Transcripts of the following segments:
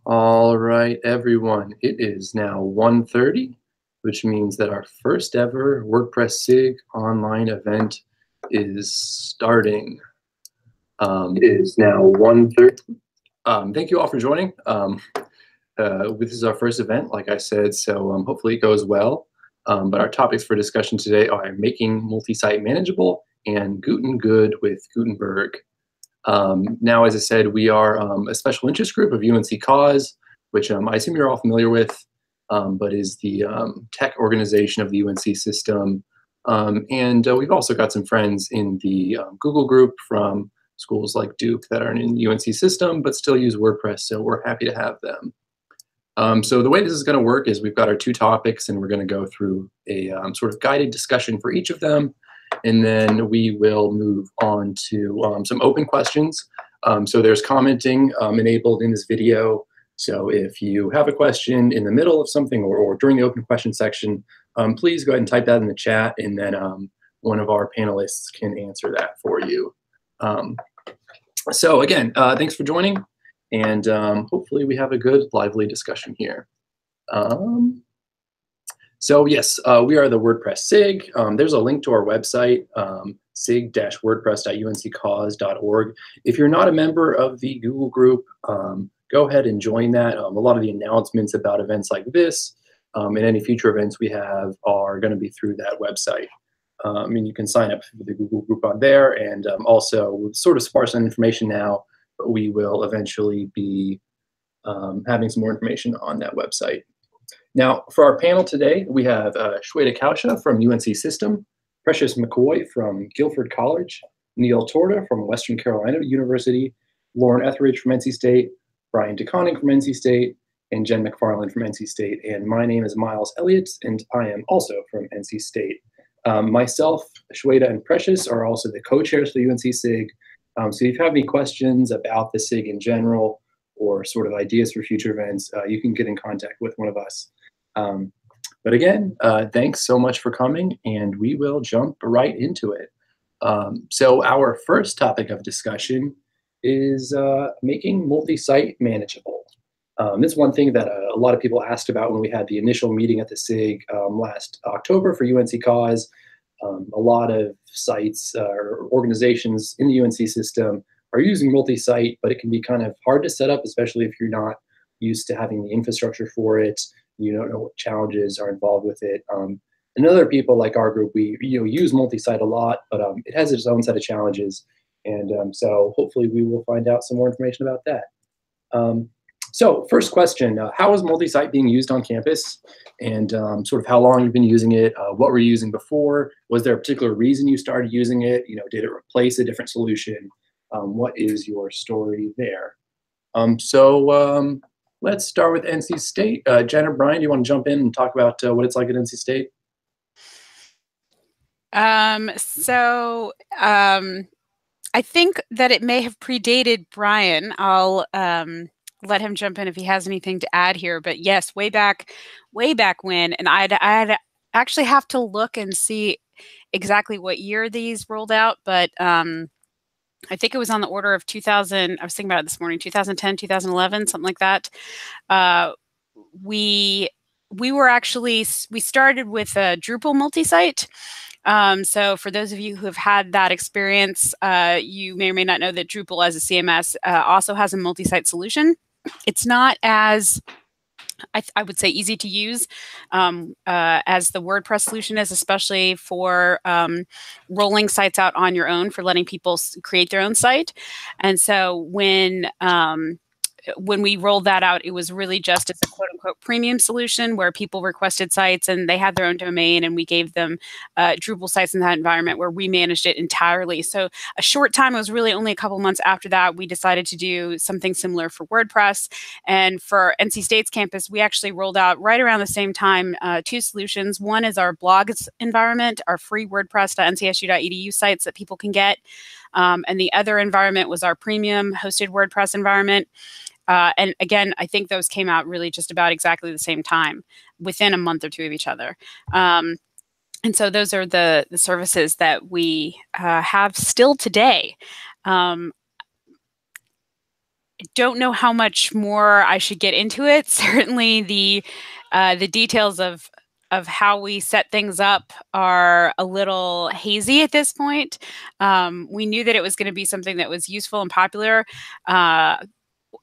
All right, everyone. It is now 1:30, which means that our first ever WordPress SIG online event is starting. It is now 1:30. Thank you all for joining. This is our first event, like I said, so hopefully it goes well. But our topics for discussion today are making multi-site manageable and GutenGood with Gutenberg. Now, as I said, we are a special interest group of UNC Cause, which I assume you're all familiar with, but is the tech organization of the UNC system. And we've also got some friends in the Google group from schools like Duke that aren't in the UNC system, but still use WordPress, so we're happy to have them. So the way this is going to work is we've got our two topics, and we're going to go through a sort of guided discussion for each of them. And then we will move on to some open questions. So there's commenting enabled in this video. So if you have a question in the middle of something or during the open question section, please go ahead and type that in the chat, and then one of our panelists can answer that for you. So again, thanks for joining, and hopefully we have a good, lively discussion here. So yes, we are the WordPress SIG. There's a link to our website, sig-wordpress.unccause.org. If you're not a member of the Google group, go ahead and join that. A lot of the announcements about events like this and any future events we have are going to be through that website. And you can sign up for the Google group on there, and also we're sort of sparse on information now, but we will eventually be having some more information on that website. Now, for our panel today, we have Shweta Kausha from UNC System, Precious McCoy from Guilford College, Neil Torda from Western Carolina University, Lauren Etheridge from NC State, Brian DeConning from NC State, and Jen McFarland from NC State. And my name is Miles Elliott, and I am also from NC State. Myself, Shweta, and Precious are also the co-chairs for the UNC SIG. So if you have any questions about the SIG in general or sort of ideas for future events, you can get in contact with one of us. But again, thanks so much for coming, and we will jump right into it. So our first topic of discussion is making multi-site manageable. This is one thing that a lot of people asked about when we had the initial meeting at the SIG last October for UNC Cause. A lot of sites or organizations in the UNC system are using multi-site, but it can be kind of hard to set up, especially if you're not used to having the infrastructure for it. You don't know what challenges are involved with it. And other people like our group, we use multi-site a lot, but it has its own set of challenges. And so hopefully we will find out some more information about that. So first question, how is multi-site being used on campus? And sort of how long you've been using it? What were you using before? Was there a particular reason you started using it? Did it replace a different solution? What is your story there? Let's start with NC State. Jen or Brian, do you want to jump in and talk about what it's like at NC State? I think that it may have predated Brian. I'll let him jump in if he has anything to add here. But yes, way back when, and I'd actually have to look and see exactly what year these rolled out, but I think it was on the order of 2000. I was thinking about it this morning, 2010, 2011, something like that. We started with a Drupal multi-site. So for those of you who have had that experience, you may or may not know that Drupal as a CMS also has a multi-site solution. It's not as I would say easy to use as the WordPress solution is, especially for rolling sites out on your own, for letting people create their own site. And so when we rolled that out, it was really just as a quote unquote premium solution where people requested sites and they had their own domain, and we gave them Drupal sites in that environment where we managed it entirely. So a short time, it was really only a couple months after that, we decided to do something similar for WordPress. And for NC State's campus, we actually rolled out right around the same time two solutions. One is our blogs environment, our free WordPress.ncsu.edu sites that people can get. And the other environment was our premium hosted WordPress environment. And again, I think those came out really just about exactly the same time, within a month or two of each other. And so those are the services that we have still today. don't know how much more I should get into it. Certainly the details of how we set things up are a little hazy at this point. We knew that it was going to be something that was useful and popular.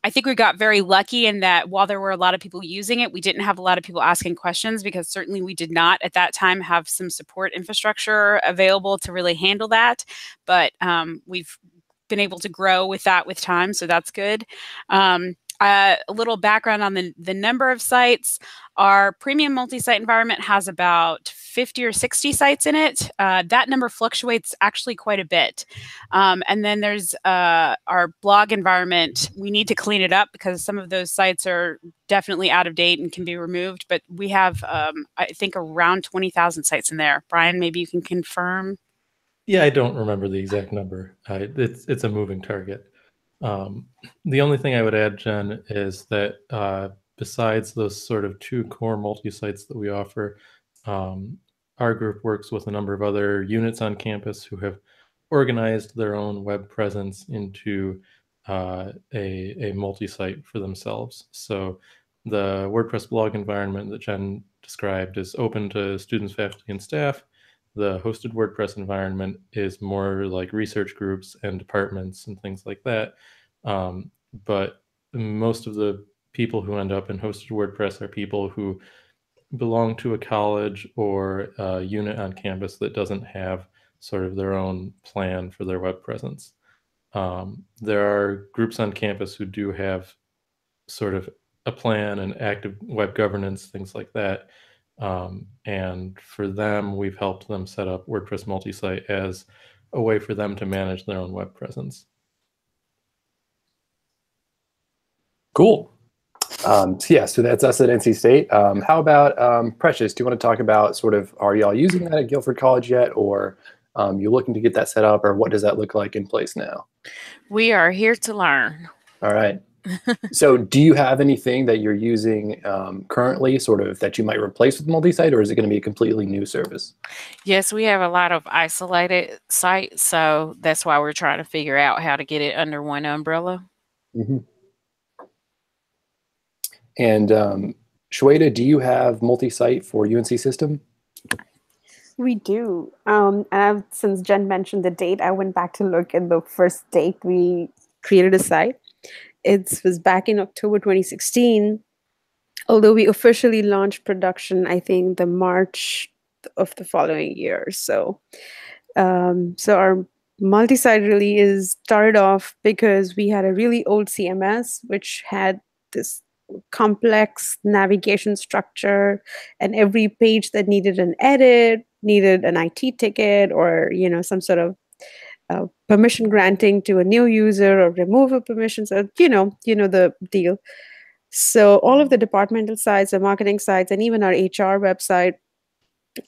I think we got very lucky in that while there were a lot of people using it, we didn't have a lot of people asking questions, because certainly we did not at that time have some support infrastructure available to really handle that. But we've been able to grow with that with time, so that's good. A little background on the number of sites. Our premium multi-site environment has about 50 or 60 sites in it. That number fluctuates actually quite a bit. And then there's our blog environment. We need to clean it up because some of those sites are definitely out of date and can be removed. But we have, I think, around 20,000 sites in there. Brian, maybe you can confirm. Yeah, I don't remember the exact number. It's a moving target. The only thing I would add, Jen, is that besides those sort of 2 core multi-sites that we offer, our group works with a number of other units on campus who have organized their own web presence into a multi-site for themselves. So the WordPress blog environment that Jen described is open to students, faculty, and staff. The hosted WordPress environment is more like research groups and departments and things like that. But most of the people who end up in hosted WordPress are people who belong to a college or a unit on campus that doesn't have sort of their own plan for their web presence. There are groups on campus who do have sort of a plan and active web governance, things like that. And for them, we've helped them set up WordPress multi-site as a way for them to manage their own web presence. Cool. So yeah, so that's us at NC State. How about Precious? Do you want to talk about sort of, are y'all using that at Guilford College yet, or you looking to get that set up, or what does that look like in place now? We are here to learn. All right. So do you have anything that you're using currently, sort of, that you might replace with multi-site, or is it going to be a completely new service? Yes, we have a lot of isolated sites, so that's why we're trying to figure out how to get it under one umbrella. Mm-hmm. And Shweta, do you have multi-site for UNC system? We do. Since Jen mentioned the date, I went back to look at the first date we created a site. It was back in October 2016, although we officially launched production, I think, the March of the following year. So our multi-site really started off because we had a really old CMS, which had this complex navigation structure, and every page that needed an edit needed an IT ticket, or some sort of permission granting to a new user, or removal permissions, or the deal. So all of the departmental sites, the marketing sites, and even our HR website,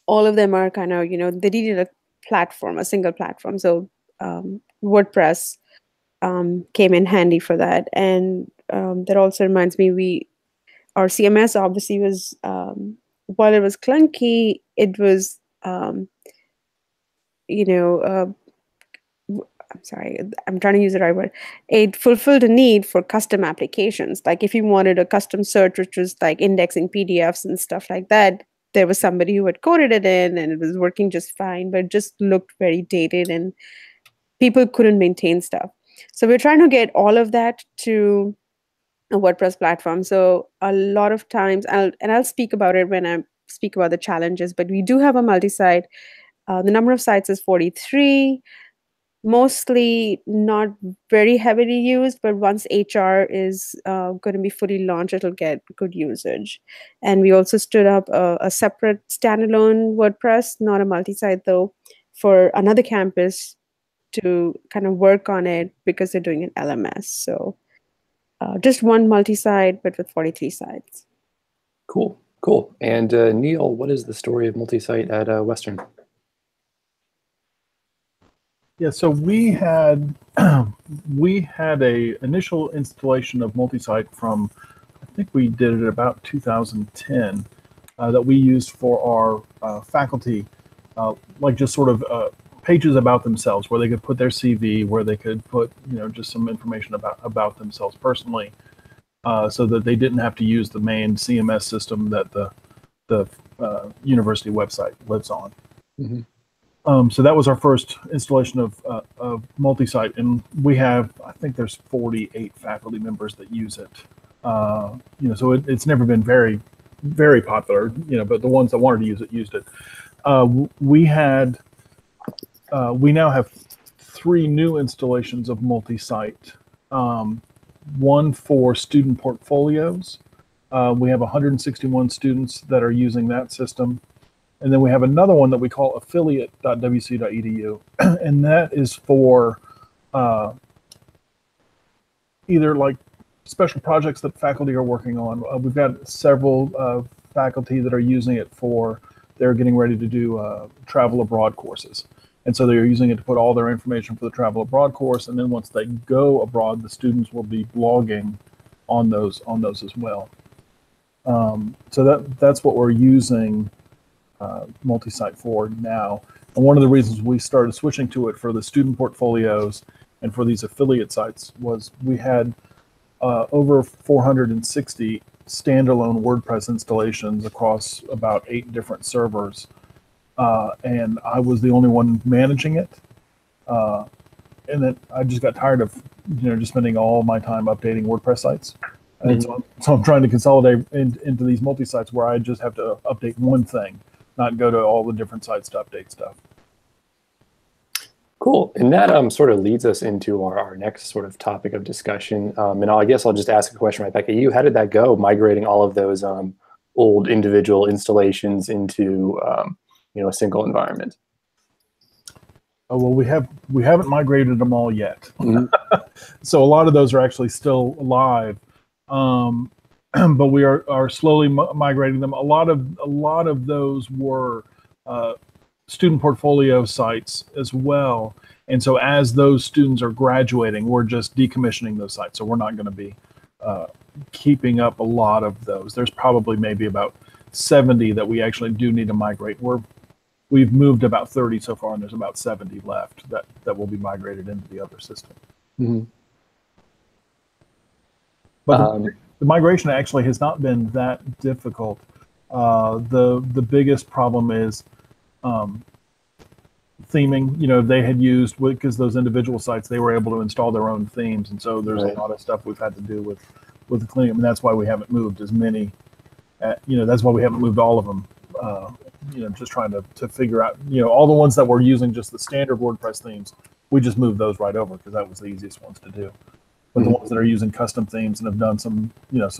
all of them are kind of they needed a platform, a single platform. So WordPress came in handy for that. And that also reminds me, our CMS obviously was, while it was clunky, it was I'm sorry, I'm trying to use the right word. It fulfilled a need for custom applications. Like if you wanted a custom search, which was like indexing PDFs and stuff like that, there was somebody who had coded it in, and it was working just fine, but it just looked very dated and people couldn't maintain stuff. So we're trying to get all of that to a WordPress platform. So a lot of times, I'll speak about it when I speak about the challenges, but we do have a multi-site. The number of sites is 43. Mostly not very heavily used, but once HR is going to be fully launched, it'll get good usage. And we also stood up a separate standalone WordPress, not a multi-site though, for another campus to kind of work on it because they're doing an LMS. So just one multi-site, but with 43 sites. Cool. And Neil, what is the story of multi-site at Western? Yeah, so we had a initial installation of multi-site from, I think we did it about 2010, that we used for our faculty, like just sort of pages about themselves where they could put their CV, where they could put, just some information about themselves personally, so that they didn't have to use the main CMS system that the university website lives on. Mm-hmm. So that was our first installation of Multisite, and we have, I think there's 48 faculty members that use it. So it's never been very, very popular, but the ones that wanted to use it used it. We now have 3 new installations of Multisite. One for student portfolios. We have 161 students that are using that system. And then we have another one that we call affiliate.wcu.edu. And that is for either like special projects that faculty are working on. We've got several faculty that are using it for, they're getting ready to do travel abroad courses. And so they're using it to put all their information for the travel abroad course. And then once they go abroad, the students will be blogging on those as well. So that's what we're using Multisite for now. And one of the reasons we started switching to it for the student portfolios and for these affiliate sites was we had over 460 standalone WordPress installations across about 8 different servers. And I was the only one managing it. And then I just got tired of, just spending all my time updating WordPress sites. And so I'm trying to consolidate into these multi-sites where I just have to update one thing, not go to all the different sites to update stuff. Cool. And that sort of leads us into our next sort of topic of discussion. And I guess I'll just ask a question right back at you. How did that go, migrating all of those old individual installations into a single environment? Oh, well, we haven't migrated them all yet. So a lot of those are actually still live, but we are slowly migrating them. A lot of those were student portfolio sites as well, and so as those students are graduating, we're just decommissioning those sites. So we're not going to be keeping up a lot of those. There's probably maybe about 70 that we actually do need to migrate. We've moved about 30 so far, and there's about 70 left that will be migrated into the other system. Mm-hmm. But the migration actually has not been that difficult. The biggest problem is theming. They had used, because those individual sites, they were able to install their own themes, and so there's a lot of stuff we've had to do with the cleaning, and that's why we haven't moved as many. That's why we haven't moved all of them. Just trying to figure out, all the ones that were using just the standard WordPress themes, we just moved those right over because that was the easiest ones to do. But the ones that are using custom themes and have done some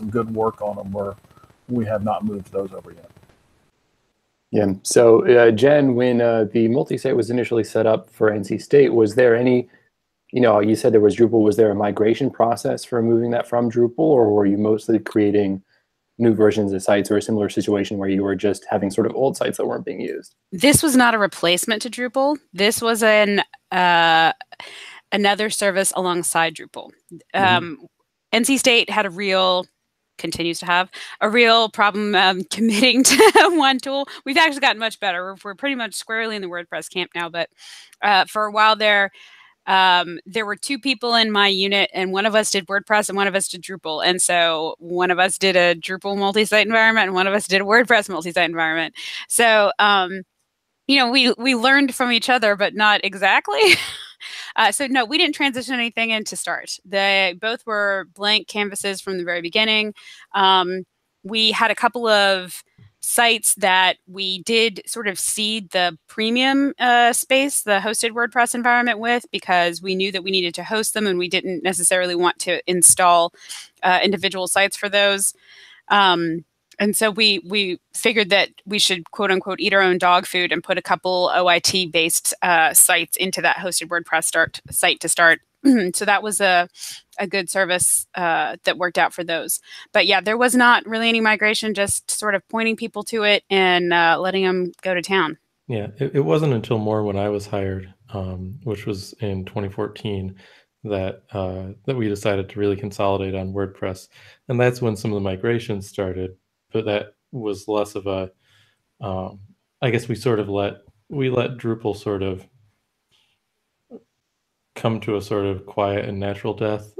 good work on them, we have not moved those over yet. Yeah. So, Jen, when the multi-site was initially set up for NC State, was there any, you said there was Drupal, was there a migration process for moving that from Drupal, or were you mostly creating new versions of sites, or a similar situation where you were just having sort of old sites that weren't being used? This was not a replacement to Drupal. This was another service alongside Drupal. NC State had continues to have a real problem committing to one tool. We've actually gotten much better. We're pretty much squarely in the WordPress camp now, but for a while there were 2 people in my unit, and one of us did WordPress and one of us did Drupal. And so one of us did a Drupal multi-site environment and one of us did a WordPress multi-site environment. So, we learned from each other, but not exactly. So no, we didn't transition anything in to start. They both were blank canvases from the very beginning. We had a couple of sites that we did sort of seed the premium space, the hosted WordPress environment with, because we knew that we needed to host them and we didn't necessarily want to install individual sites for those. And so we figured that we should, quote unquote, eat our own dog food and put a couple OIT based sites into that hosted WordPress site to start. So that was a good service that worked out for those. But yeah, there was not really any migration, just sort of pointing people to it and letting them go to town. Yeah, it wasn't until more when I was hired, which was in 2014, that we decided to really consolidate on WordPress. And that's when some of the migrations started. But that was less of a, I guess we let Drupal sort of come to a sort of quiet and natural death.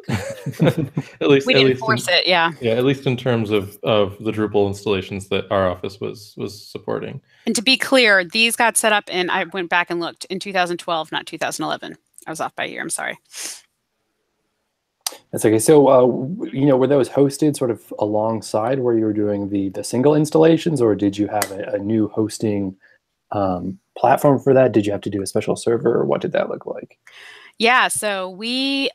at least We didn't force it, yeah. Yeah, at least in terms of the Drupal installations that our office was supporting. And to be clear, these got set up in, I went back and looked, in 2012, not 2011. I was off by a year, I'm sorry. That's okay. So, were those hosted sort of alongside where you were doing the single installations, or did you have a new hosting platform for that? Did you have to do a special server, or what did that look like? Yeah, so we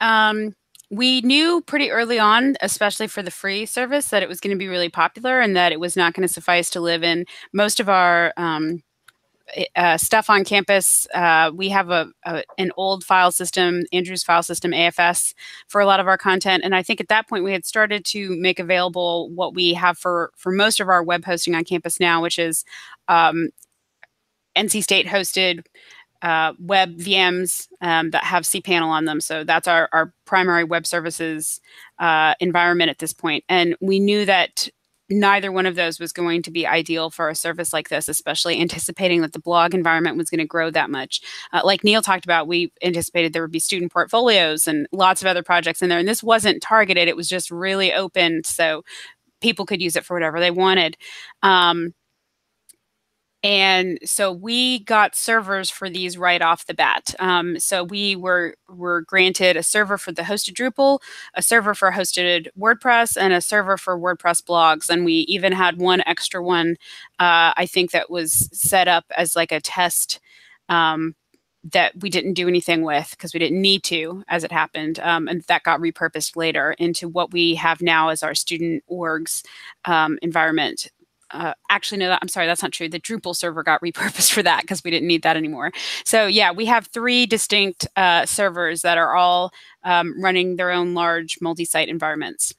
knew pretty early on, especially for the free service, that it was going to be really popular and that it was not going to suffice to live in most of our stuff on campus. We have an old file system, Andrew's file system, AFS, for a lot of our content. And I think at that point we had started to make available what we have for most of our web hosting on campus now, which is NC State hosted web VMs that have cPanel on them. So that's our primary web services environment at this point. And we knew that neither one of those was going to be ideal for a service like this, especially anticipating that the blog environment was going to grow that much. Like Neil talked about, we anticipated there would be student portfolios and lots of other projects in there. And this wasn't targeted. It was just really open, so people could use it for whatever they wanted. And so we got servers for these right off the bat. So we were granted a server for the hosted Drupal, a server for hosted WordPress, and a server for WordPress blogs. And we even had one extra one, I think, that was set up as like a test that we didn't do anything with because we didn't need to, as it happened. And that got repurposed later into what we have now as our student orgs environment. Actually, no, I'm sorry, that's not true. The Drupal server got repurposed for that because we didn't need that anymore. So yeah, we have 3 distinct servers that are all running their own large multi-site environments.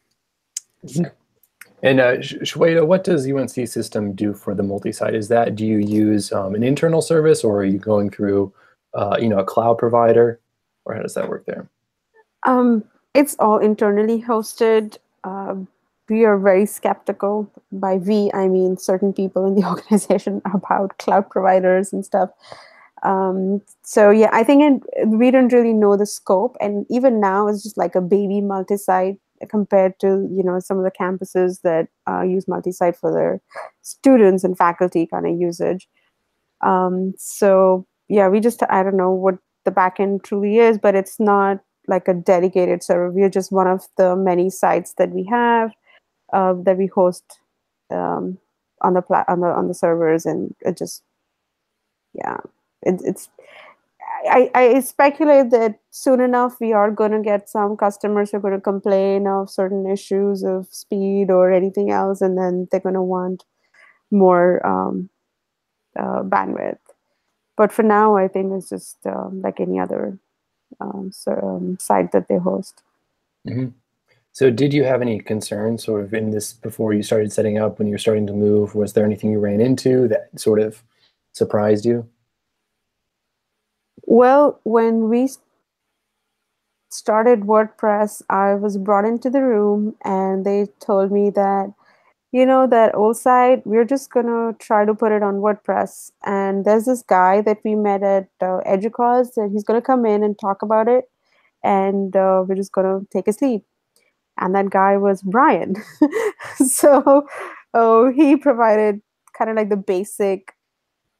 And Shweta, what does UNC System do for the multi-site? Do you use an internal service, or are you going through a cloud provider, or how does that work there? It's all internally hosted. We are very skeptical. By we, I mean certain people in the organization about cloud providers and stuff. So yeah, I think we don't really know the scope. And even now, it's just like a baby multi-site compared to some of the campuses that use multi-site for their students and faculty kind of usage. So yeah, I don't know what the backend truly is, but it's not like a dedicated server. We are just one of the many sites that we have. That we host on the servers, and it just I speculate that soon enough we are going to get some customers who are going to complain of certain issues of speed or anything else, and then they're going to want more bandwidth. But for now, I think it's just like any other site that they host. Mm-hmm. So did you have any concerns sort of in this before you started setting up, when you were starting to move? Was there anything you ran into that sort of surprised you? Well, when we started WordPress, I was brought into the room and they told me that, that old site, we're just going to try to put it on WordPress. And there's this guy that we met at EDUCAUSE, and he's going to come in and talk about it. And we're just going to take a sleep. And that guy was Brian. So he provided kind of like the basic,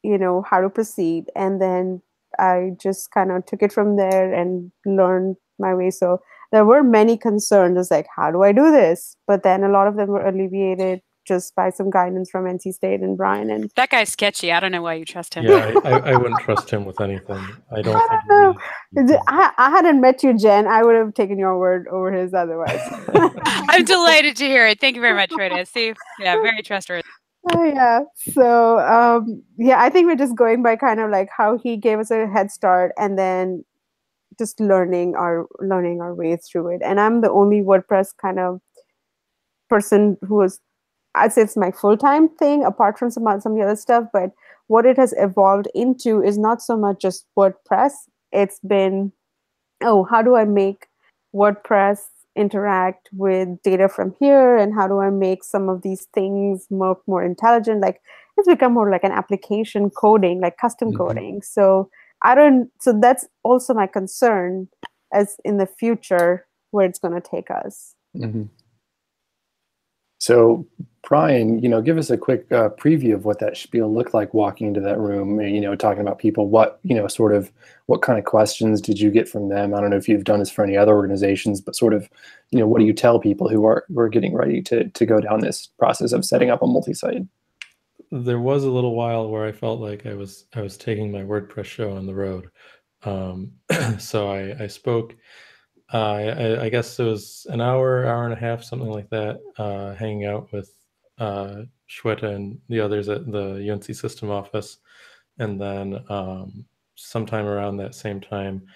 how to proceed. And then I just kind of took it from there and learned my way. So there were many concerns. It's like, how do I do this? But then a lot of them were alleviated just by some guidance from NC State and Brian. And that guy's sketchy. I don't know why you trust him. Yeah, I wouldn't trust him with anything. I don't think. I hadn't met you, Jen. I would have taken your word over his otherwise. I'm delighted to hear it. Thank you very much, Rita. See, yeah, very trustworthy. Oh, yeah. So yeah, I think we're just going by kind of like how he gave us a head start, and then just learning our way through it. And I'm the only WordPress kind of person who is, I'd say it's my full-time thing, apart from some of the other stuff. But what it has evolved into is not so much just WordPress. It's been, how do I make WordPress interact with data from here, and how do I make some of these things more intelligent? Like, it's become more like an application coding, like custom coding. So that's also my concern, as in the future where it's going to take us. Mm-hmm. So, Brian, give us a quick preview of what that spiel looked like walking into that room. Talking about people, what kind of questions did you get from them? I don't know if you've done this for any other organizations, but sort of, what do you tell people who are getting ready to go down this process of setting up a multi-site? There was a little while where I felt like I was taking my WordPress show on the road. So I spoke. I guess it was an hour and a half, something like that, hanging out with Shweta and the others at the UNC system office. And then sometime around that same time,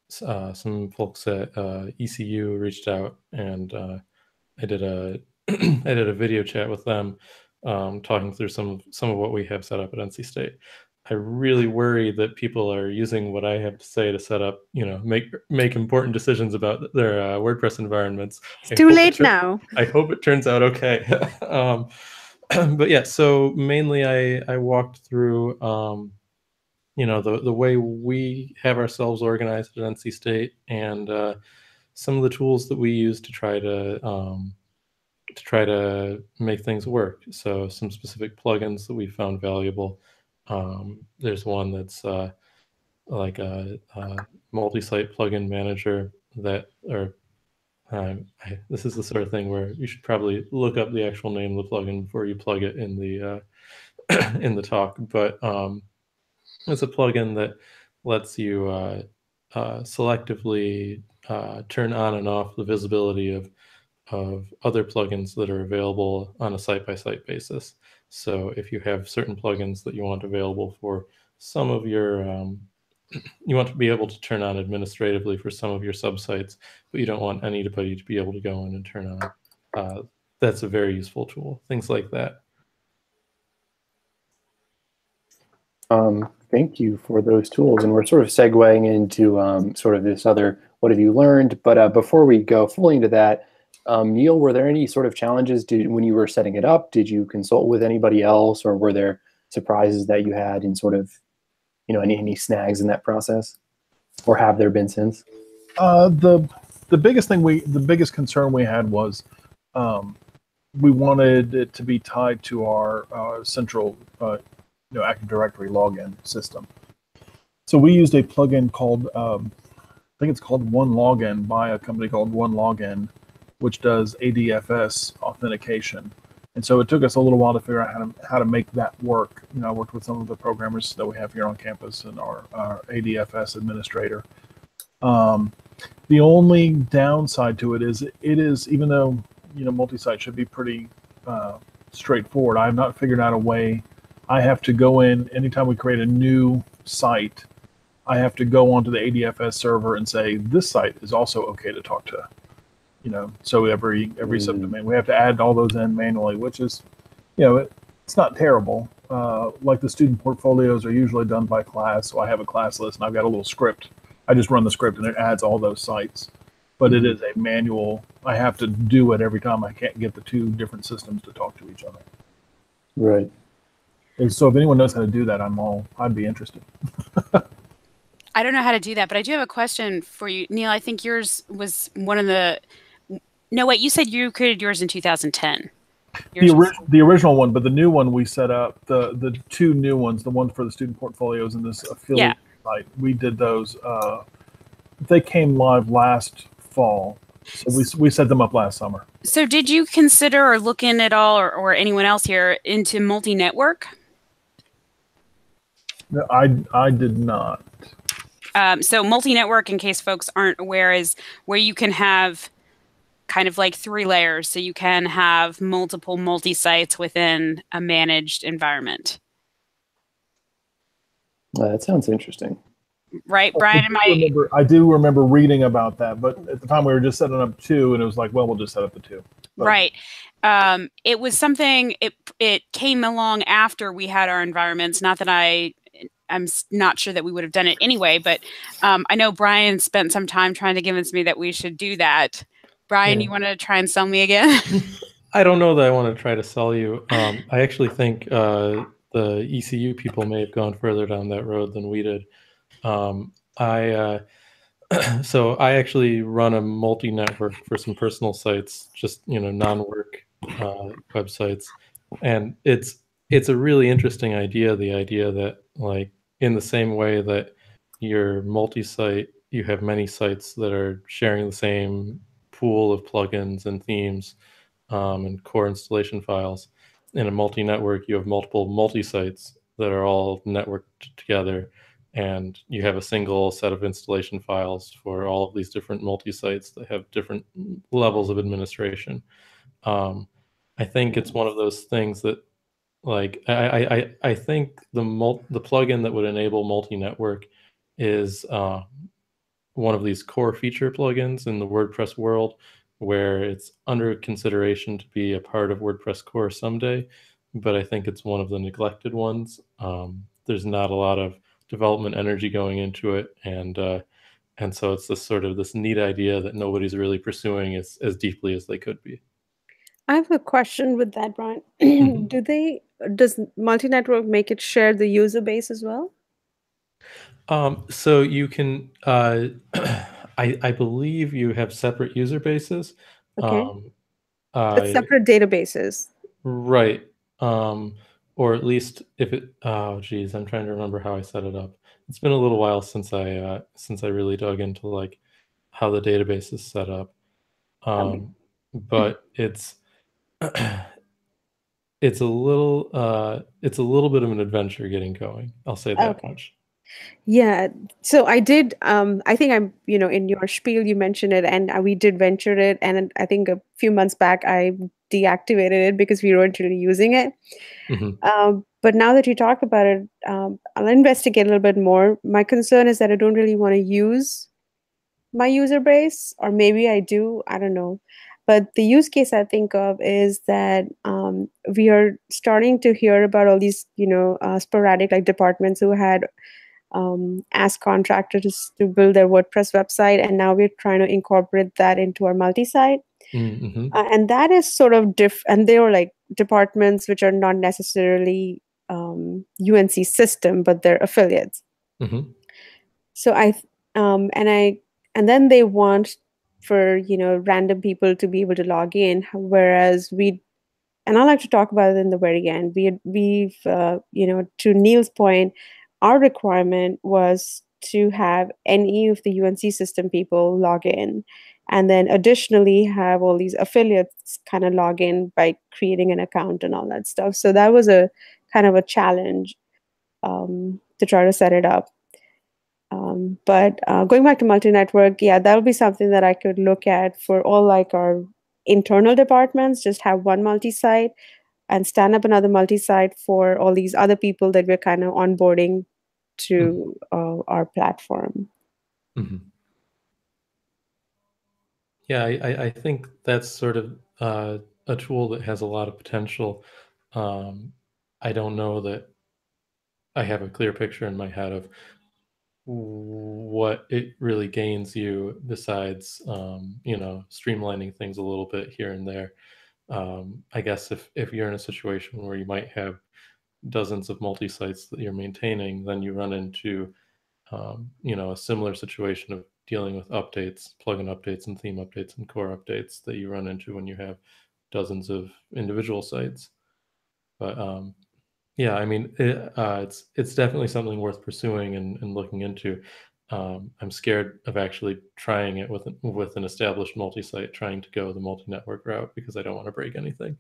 some folks at ECU reached out, and I did a I did a video chat with them, talking through some of what we have set up at NC State. I really worry that people are using what I have to say to set up, make important decisions about their WordPress environments. It's too late now. I hope it turns out okay. But yeah, so mainly I walked through, the way we have ourselves organized at NC State, and some of the tools that we use to try to make things work. So some specific plugins that we found valuable. There's one that's like a multi-site plugin manager this is the sort of thing where you should probably look up the actual name of the plugin before you plug it in the in the talk. But it's a plugin that lets you selectively turn on and off the visibility of other plugins that are available on a site-by-site basis. So if you have certain plugins that you want available for some of your, you want to be able to turn on administratively for some of your subsites, but you don't want anybody to be able to go in and turn on, that's a very useful tool. Things like that. Thank you for those tools. And we're sort of segueing into sort of this other, what have you learned? But before we go fully into that, Neil, were there any sort of challenges when you were setting it up? Did you consult with anybody else, or were there surprises that you had in sort of, any snags in that process, or have there been since? The biggest concern we had was we wanted it to be tied to our central Active Directory login system. So we used a plugin called I think it's called One Login by a company called One Login, which does ADFS authentication. And so it took us a little while to figure out how to make that work. I worked with some of the programmers that we have here on campus and our ADFS administrator. The only downside to it is even though multi-site should be pretty straightforward, I have not figured out a way. I have to go in anytime we create a new site. I have to go onto the ADFS server and say this site is also okay to talk to. So every subdomain, we have to add all those in manually, which is, it's not terrible. Like the student portfolios are usually done by class, so I have a class list and I've got a little script. I just run the script and it adds all those sites. But it is a manual. I have to do it every time. I can't get the two different systems to talk to each other. Right. And so if anyone knows how to do that, I'd be interested. I don't know how to do that, but I do have a question for you, Neil. I think yours was one of the. No, wait. You said you created yours in 2010. The original one, but the new one we set up, the two new ones, the one for the student portfolios and this affiliate site, we did those. They came live last fall, so we set them up last summer. So did you consider or look in at all, or anyone else here, into multi-network? No, I did not. So multi-network, in case folks aren't aware, is where you can have kind of like 3 layers. So you can have multiple multi-sites within a managed environment. That sounds interesting. Right, Brian? I do remember reading about that, but at the time we were just setting up 2, and it was like, well, we'll just set up the 2. But, right. It was something, it came along after we had our environments. Not that I'm not sure that we would have done it anyway, but I know Brian spent some time trying to convince me that we should do that. Brian, you want to try and sell me again? I don't know that I want to try to sell you. I actually think the ECU people may have gone further down that road than we did. So I actually run a multi-network for some personal sites, just non-work websites, and it's a really interesting idea. The idea that, like, in the same way that your multi-site, you have many sites that are sharing the same pool of plugins and themes and core installation files. In a multi-network, you have multiple multi-sites that are all networked together, and you have a single set of installation files for all of these different multi-sites that have different levels of administration. I think it's one of those things that, like, I think the plugin that would enable multi-network is one of these core feature plugins in the WordPress world, where it's under consideration to be a part of WordPress core someday, but I think it's one of the neglected ones. There's not a lot of development energy going into it, and so it's this neat idea that nobody's really pursuing as deeply as they could be. I have a question with that, Brian. Does multi-network make it share the user base as well? So you can, I believe you have separate user bases. Okay. It's separate databases. Right. Or at least if it, oh geez, I'm trying to remember how I set it up. It's been a little while since I really dug into, like, how the database is set up. But it's it's a little bit of an adventure getting going. I'll say that much. Yeah. So I did, I think in your spiel, you mentioned it, and we did venture it. And I think a few months back, I deactivated it because we weren't really using it. But now that you talk about it, I'll investigate a little bit more. My concern is that I don't really want to use my user base, or maybe I do, I don't know. But the use case I think of is that we are starting to hear about all these, sporadic, like, departments who had asked contractors to build their WordPress website, and now we're trying to incorporate that into our multi-site. And that is sort of and they were like departments which are not necessarily UNC system, but they're affiliates. So and then they want for random people to be able to log in, whereas and I like to talk about it in the very end. We've to Neil's point, our requirement was to have any of the UNC system people log in, and then additionally have all these affiliates kind of log in by creating an account and all that stuff. So that was a kind of a challenge to try to set it up. But going back to multi-network, yeah, that'll be something that I could look at for all, like, our internal departments. Just have one multi-site and stand up another multi-site for all these other people that we're kind of onboarding to our platform. Yeah, I think that's sort of a tool that has a lot of potential. I don't know that I have a clear picture in my head of what it really gains you besides, streamlining things a little bit here and there. I guess if you're in a situation where you might have dozens of multi-sites that you're maintaining, then you run into, a similar situation of dealing with updates, plugin updates and theme updates and core updates that you run into when you have dozens of individual sites. But yeah, I mean, it's definitely something worth pursuing and looking into. I'm scared of actually trying it with an established multi-site, trying to go the multi-network route, because I don't want to break anything.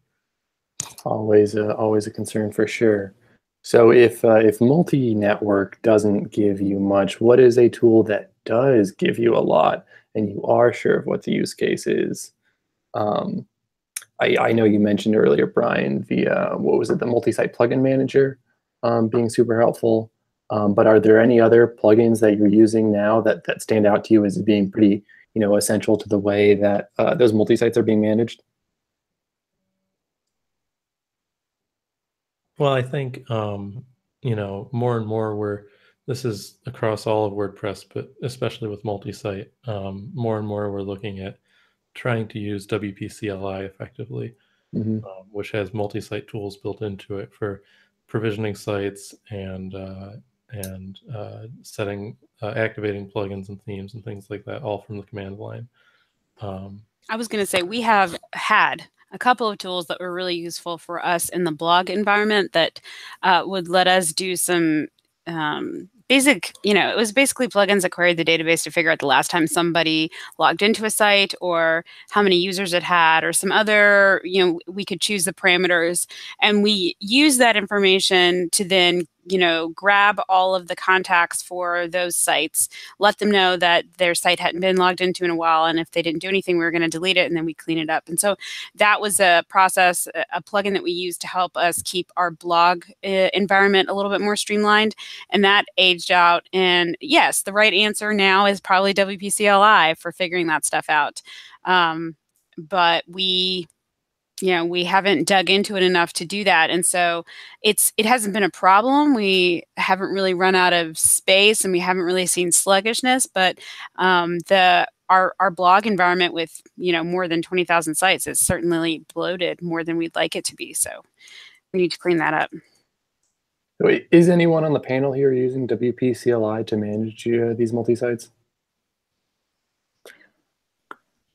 Always a concern for sure. So if multi-network doesn't give you much, what is a tool that does give you a lot, and you are sure of what the use case is? I know you mentioned earlier, Brian, the what was it, the multi-site plugin manager being super helpful. But are there any other plugins that you're using now that stand out to you as being pretty, essential to the way that those multi-sites are being managed? Well, I think more and more this is across all of WordPress, but especially with multi-site, more and more we're looking at trying to use WP CLI effectively, which has multi-site tools built into it for provisioning sites and and setting, activating plugins and themes and things like that, all from the command line. I was going to say, we have had a couple of tools that were really useful for us in the blog environment that would let us do some basic, it was basically plugins that queried the database to figure out the last time somebody logged into a site or how many users it had or some other, we could choose the parameters, and we use that information to then grab all of the contacts for those sites, let them know that their site hadn't been logged into in a while, and if they didn't do anything, we were going to delete it, and then we clean it up. And so that was a process, a plugin that we used to help us keep our blog environment a little bit more streamlined, and that aged out. And yes, the right answer now is probably WP-CLI for figuring that stuff out. But we haven't dug into it enough to do that. And so it hasn't been a problem. We haven't really run out of space, and we haven't really seen sluggishness, but our blog environment with, more than 20,000 sites is certainly bloated more than we'd like it to be. So we need to clean that up. Is anyone on the panel here using WP-CLI to manage these multi-sites?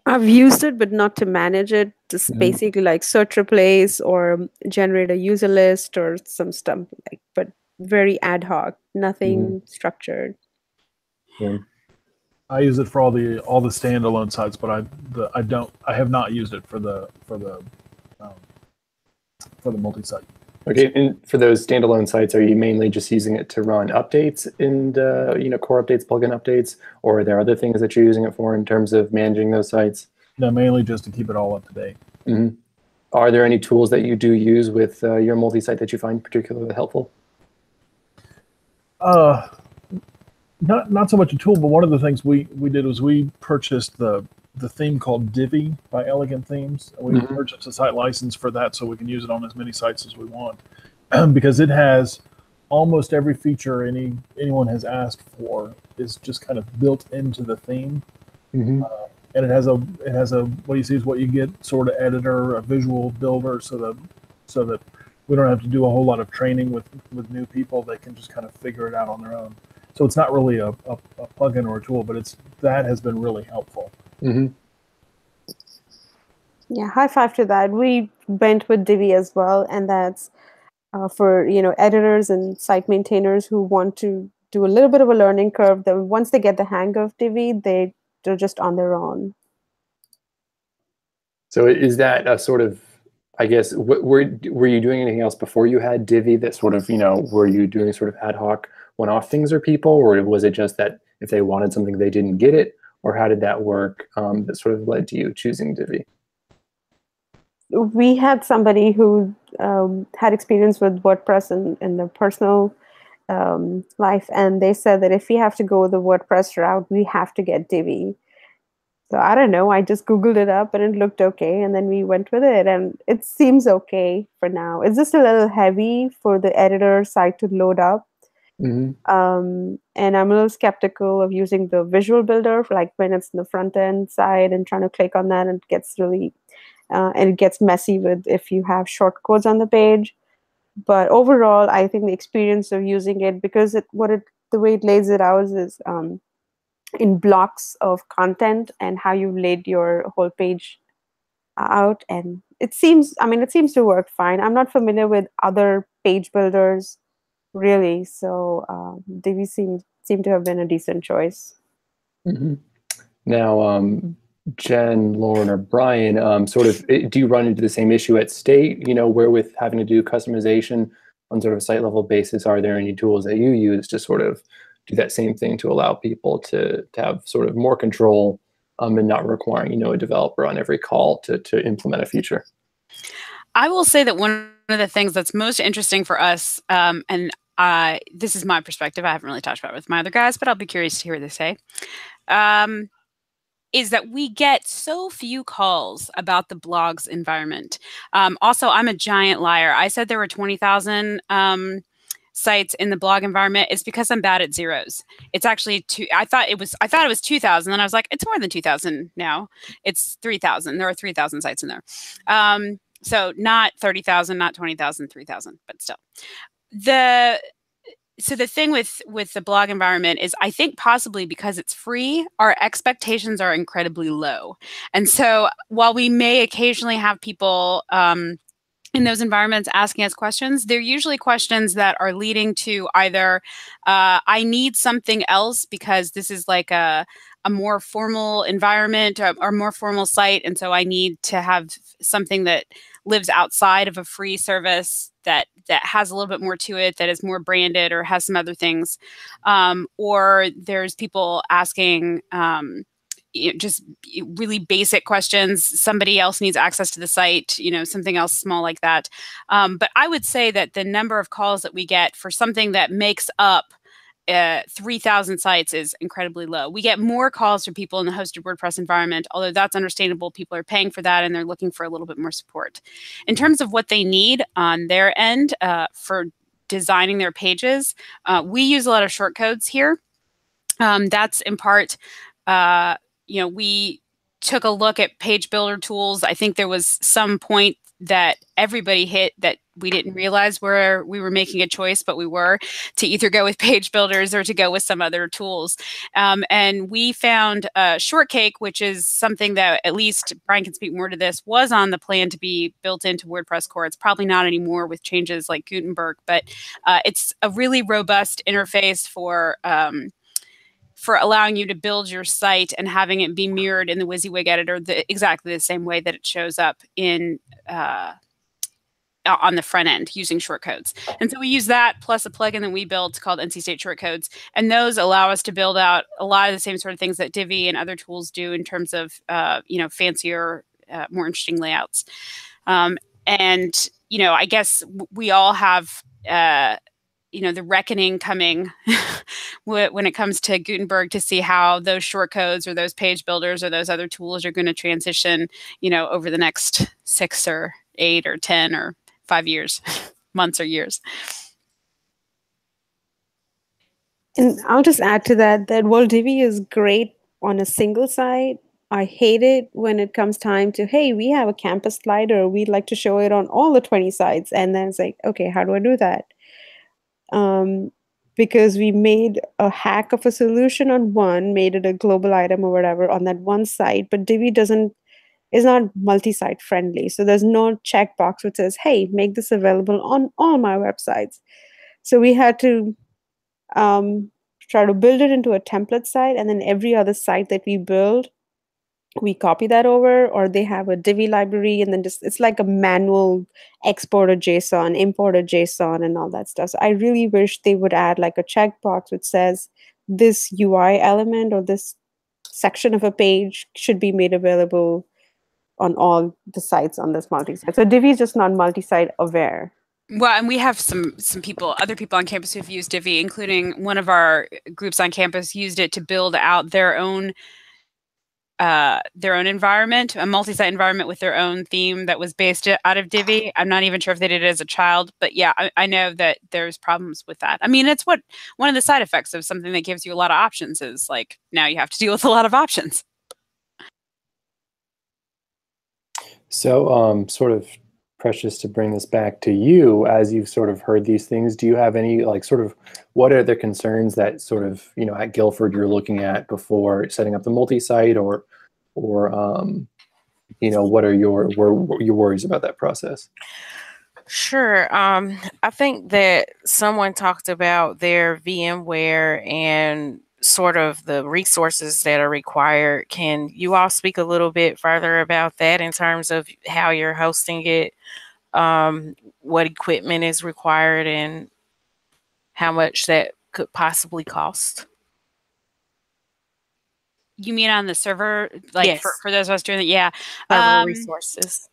I've used it, but not to manage it. Just basically like search replace or generate a user list or some stuff but very ad hoc, nothing structured. Yeah. I use it for all the standalone sites, but I have not used it for the multi-site. Okay, and for those standalone sites, are you mainly just using it to run updates and core updates, plugin updates, or are there other things that you're using it for in terms of managing those sites? No, mainly just to keep it all up to date. Are there any tools that you do use with your multi-site that you find particularly helpful? Not so much a tool, but one of the things we did was we purchased the theme called Divi by Elegant Themes. We purchased a site license for that so we can use it on as many sites as we want, because it has almost every feature anyone has asked for is just kind of built into the theme. And it has a what you see is what you get sort of editor, a visual builder, so that we don't have to do a whole lot of training with new people. They can just kind of figure it out on their own. So it's not really a plugin or a tool, but that has been really helpful. Yeah, high five to that. We went with Divi as well, and that's for editors and site maintainers who want to do a little bit of a learning curve. That once they get the hang of Divi, they're just on their own. So is that a sort of, I guess, were you doing anything else before you had Divi that sort of, were you doing sort of ad hoc one-off things for people, or was it just that if they wanted something they didn't get it, or how did that work that sort of led to you choosing Divi? We had somebody who had experience with WordPress in their personal life, and they said that if we have to go the WordPress route, we have to get Divi. So I don't know, I just Googled it up and it looked okay, and then we went with it, and it seems okay for now. It's just a little heavy for the editor site to load up. And I'm a little skeptical of using the visual builder for like when it's in the front end side and trying to click on that, and it gets really and it gets messy with if you have short codes on the page. But overall, I think the experience of using it, because the way it lays it out is in blocks of content and how you laid your whole page out, and it seems to work fine. I'm not familiar with other page builders really, so Divi seemed to have been a decent choice. Now, Jen, Lauren, or Brian, do you run into the same issue at State, where with having to do customization on sort of a site level basis? Are there any tools that you use to sort of do that same thing to allow people to have sort of more control and not requiring, a developer on every call to implement a feature? I will say that one of the things that's most interesting for us, and this is my perspective, I haven't really talked about it with my other guys, but I'll be curious to hear what they say, is that we get so few calls about the blogs environment. Also, I'm a giant liar. I said there were 20,000 sites in the blog environment. It's because I'm bad at zeros. It's actually I thought it was 2,000, and I was like, it's more than 2,000 now. It's 3,000. There are 3,000 sites in there. So not 30,000, not 20,000, 3,000, but still. so the thing with the blog environment is, I think possibly because it's free, our expectations are incredibly low. And so while we may occasionally have people in those environments asking us questions, they're usually questions that are leading to either I need something else because this is like a more formal environment or more formal site, and so I need to have something that lives outside of a free service that has a little bit more to it, that is more branded or has some other things. Or there's people asking just really basic questions. Somebody else needs access to the site, something else small like that. But I would say that the number of calls that we get for something that makes up 3,000 sites is incredibly low. We get more calls from people in the hosted WordPress environment, although that's understandable. People are paying for that and they're looking for a little bit more support. In terms of what they need on their end for designing their pages, we use a lot of shortcodes here. That's in part, we took a look at page builder tools. I think there was some point that everybody hit that we didn't realize where we were making a choice, but we were, to either go with page builders or to go with some other tools. And we found Shortcake, which is something that, at least Brian can speak more to this, was on the plan to be built into WordPress core. It's probably not anymore with changes like Gutenberg, but it's a really robust interface for allowing you to build your site and having it be mirrored in the WYSIWYG editor exactly the same way that it shows up in on the front end using shortcodes. And so we use that plus a plugin that we built called NC State Shortcodes. And those allow us to build out a lot of the same sort of things that Divi and other tools do in terms of, fancier, more interesting layouts. And, I guess we all have, the reckoning coming when it comes to Gutenberg, to see how those shortcodes or those page builders or those other tools are going to transition, over the next 6 or 8 or 10 or 5 years, months or years. And I'll just add to that while Divi is great on a single site, I hate it when it comes time to, hey, we have a campus slider, we'd like to show it on all the 20 sites. And then it's like, okay, how do I do that? Because we made a hack of a solution on one, made it a global item or whatever on that one site, but Divi is not multi-site friendly. So there's no checkbox which says, hey, make this available on all my websites. So we had to try to build it into a template site, and then every other site that we build, we copy that over, or they have a Divi library, and then it's like a manual export a JSON, import a JSON, and all that stuff. So I really wish they would add like a checkbox which says this UI element or this section of a page should be made available on all the sites on this multi-site. So Divi is just not multi-site aware. Well, and we have some other people on campus who've used Divi, including one of our groups on campus used it to build out their own environment, a multi-site environment with their own theme that was based out of Divi. I'm not even sure if they did it as a child, but yeah, I know that there's problems with that. I mean, it's one of the side effects of something that gives you a lot of options is like, now you have to deal with a lot of options. So sort of Precious, to bring this back to you, as you've sort of heard these things, do you have any what are the concerns that sort of, at Guilford you're looking at before setting up the multi-site, or what are your worries about that process? Sure. I think that someone talked about their VMware and sort of the resources that are required. Can you all speak a little bit further about that in terms of how you're hosting it, what equipment is required, and how much that could possibly cost? You mean on the server, like yes. for those of us doing it? Yeah. Server resources.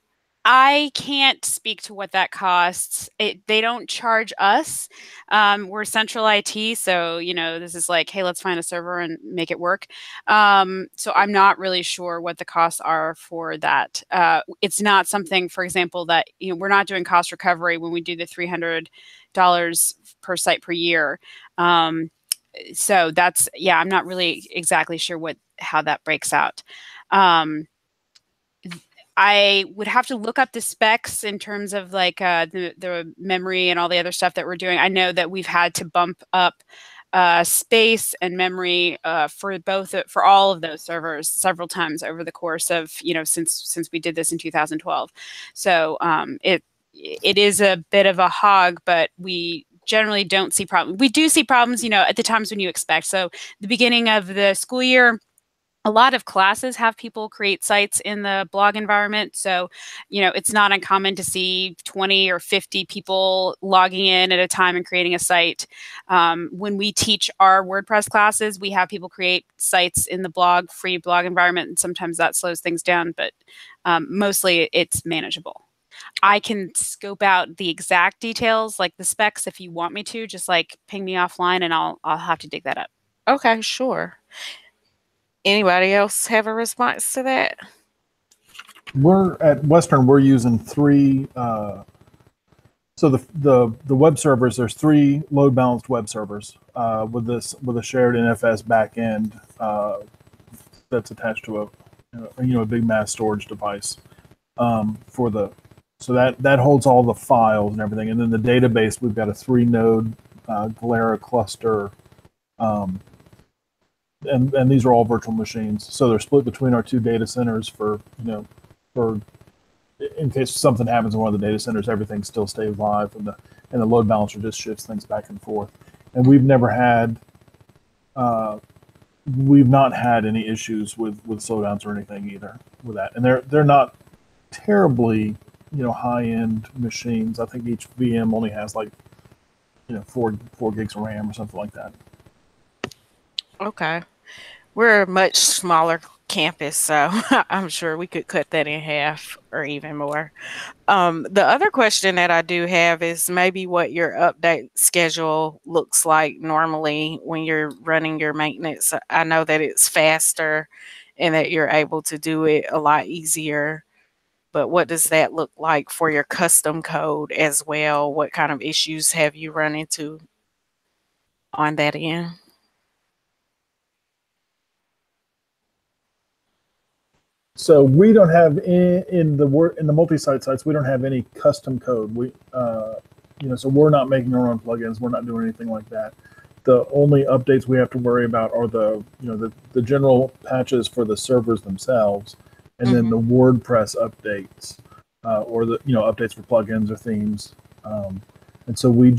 I can't speak to what that costs. They don't charge us. We're central IT, so this is like, hey, let's find a server and make it work. So I'm not really sure what the costs are for that. It's not something, for example, that we're not doing cost recovery when we do the $300 per site per year. So that's, yeah, I'm not really exactly sure how that breaks out. I would have to look up the specs in terms of like the memory and all the other stuff that we're doing. I know that we've had to bump up space and memory for all of those servers several times over the course of since we did this in 2012. So it is a bit of a hog, but we generally don't see problems. We do see problems, at the times when you expect. So the beginning of the school year, a lot of classes have people create sites in the blog environment. So, it's not uncommon to see 20 or 50 people logging in at a time and creating a site. When we teach our WordPress classes, we have people create sites in the free blog environment, and sometimes that slows things down, but mostly it's manageable. I can scope out the exact details, like the specs, if you want me to. Just like ping me offline, and I'll have to dig that up. Okay, sure. Anybody else have a response to that? We're at Western. We're using three. So the web servers. There's three load balanced web servers with a shared NFS backend that's attached to a big mass storage device so that holds all the files and everything. And then the database, we've got a 3-node Galera cluster. And these are all virtual machines, so they're split between our two data centers for in case something happens in one of the data centers, everything still stays live, and the load balancer just shifts things back and forth. And we've not had any issues with slowdowns or anything either with that. And they're not terribly high-end machines. I think each VM only has like 4 gigs of RAM or something like that. Okay. We're a much smaller campus, so I'm sure we could cut that in half or even more. The other question that I do have is maybe what your update schedule looks like normally when you're running your maintenance. I know that it's faster and that you're able to do it a lot easier, but what does that look like for your custom code as well? What kind of issues have you run into on that end? So we don't have in the multi-site sites, we don't have any custom code. So we're not making our own plugins. We're not doing anything like that. The only updates we have to worry about are the general patches for the servers themselves, and then the WordPress updates, or the updates for plugins or themes. And so we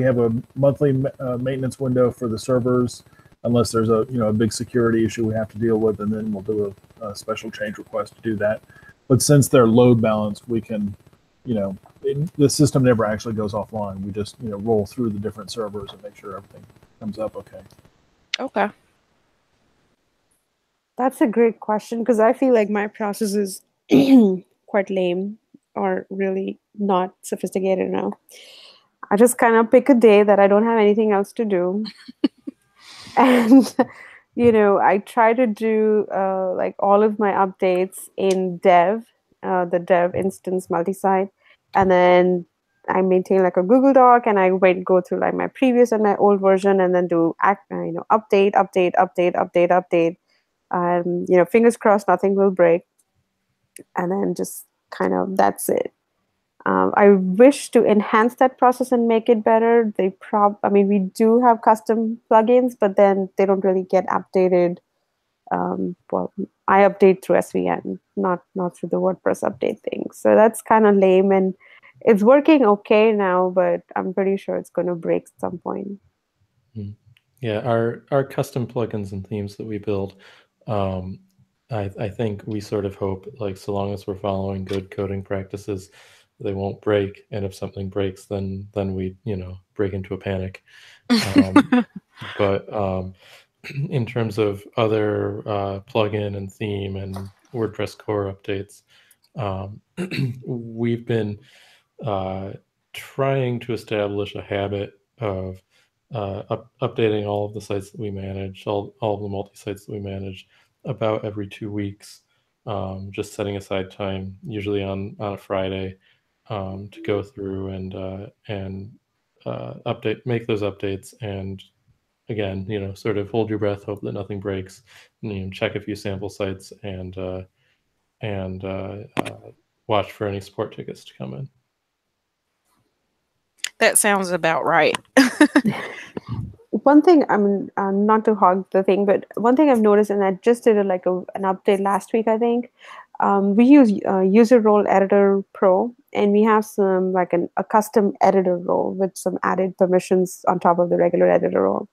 have a monthly maintenance window for the servers, unless there's a big security issue we have to deal with, and then we'll do a special change request to do that. But since they're load balanced, we can, the system never actually goes offline. We just roll through the different servers and make sure everything comes up okay. Okay. That's a great question, because I feel like my process is quite lame or really not sophisticated enough. I just kind of pick a day that I don't have anything else to do. And, I try to do like all of my updates in dev, the dev instance multi-site. And then I maintain like a Google Doc, and I go through like my previous and my old version, and then do update. Fingers crossed nothing will break. And then just kind of, that's it. I wish to enhance that process and make it better. We do have custom plugins, but then they don't really get updated. I update through SVN, not through the WordPress update thing. So that's kind of lame, and it's working okay now, but I'm pretty sure it's going to break at some point. Yeah, our custom plugins and themes that we build, I think we sort of hope, like, so long as we're following good coding practices, they won't break. And if something breaks, then we break into a panic. But in terms of other plugin and theme and WordPress core updates, we've been trying to establish a habit of updating all of the sites that we manage, all of the multi-sites that we manage, about every 2 weeks. Just setting aside time, usually on a Friday, to go through and make those updates, and again, sort of hold your breath, hope that nothing breaks, and check a few sample sites, and and watch for any support tickets to come in. That sounds about right. One thing, I mean, not to hog the thing, but one thing I've noticed, and I just did an update last week, I think. We use User Role Editor Pro, and we have some a custom editor role with some added permissions on top of the regular editor role.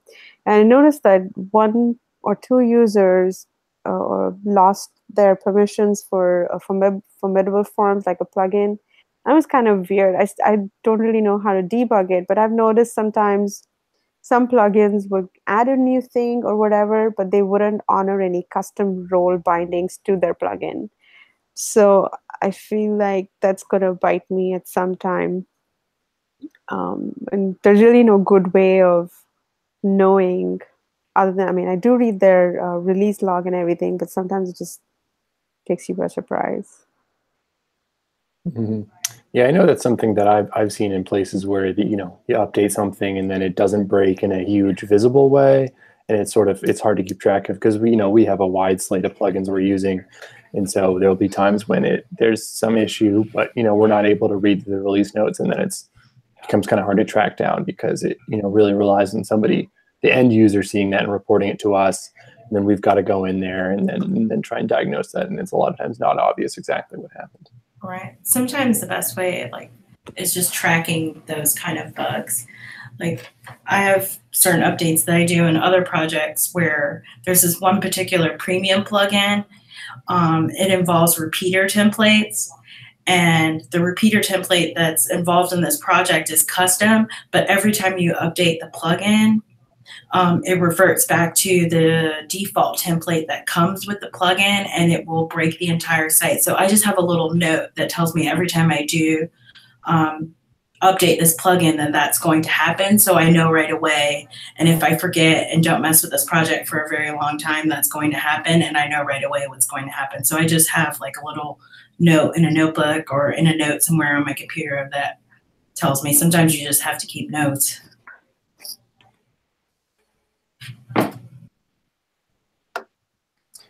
And I noticed that one or two users lost their permissions for formidable forms, like a plugin. That was kind of weird. I don't really know how to debug it, but I've noticed sometimes some plugins would add a new thing or whatever, but they wouldn't honor any custom role bindings to their plugin. So I feel like that's going to bite me at some time. And there's really no good way of knowing, other than, I mean, I do read their release log and everything, but sometimes it just takes you by surprise. Mm-hmm. Yeah, I know that's something that I've seen in places where you update something and then it doesn't break in a huge visible way, and it's hard to keep track of, because we have a wide slate of plugins we're using, and so there'll be times when there's some issue, but we're not able to read the release notes, and then it becomes kind of hard to track down, because it really relies on somebody, the end user, seeing that and reporting it to us, and then we've got to go in there and then try and diagnose that, and it's a lot of times not obvious exactly what happened. Right. Sometimes the best way is just tracking those kind of bugs. Like, I have certain updates that I do in other projects where there's this one particular premium plugin. It involves repeater templates, and the repeater template that's involved in this project is custom, but every time you update the plugin, it reverts back to the default template that comes with the plugin, and it will break the entire site. So I just have a little note that tells me every time I do update this plugin that that's going to happen, so I know right away. And if I forget and don't mess with this project for a very long time, that's going to happen, and I know right away what's going to happen. So I just have like a little note in a notebook or in a note somewhere on my computer that tells me. Sometimes you just have to keep notes.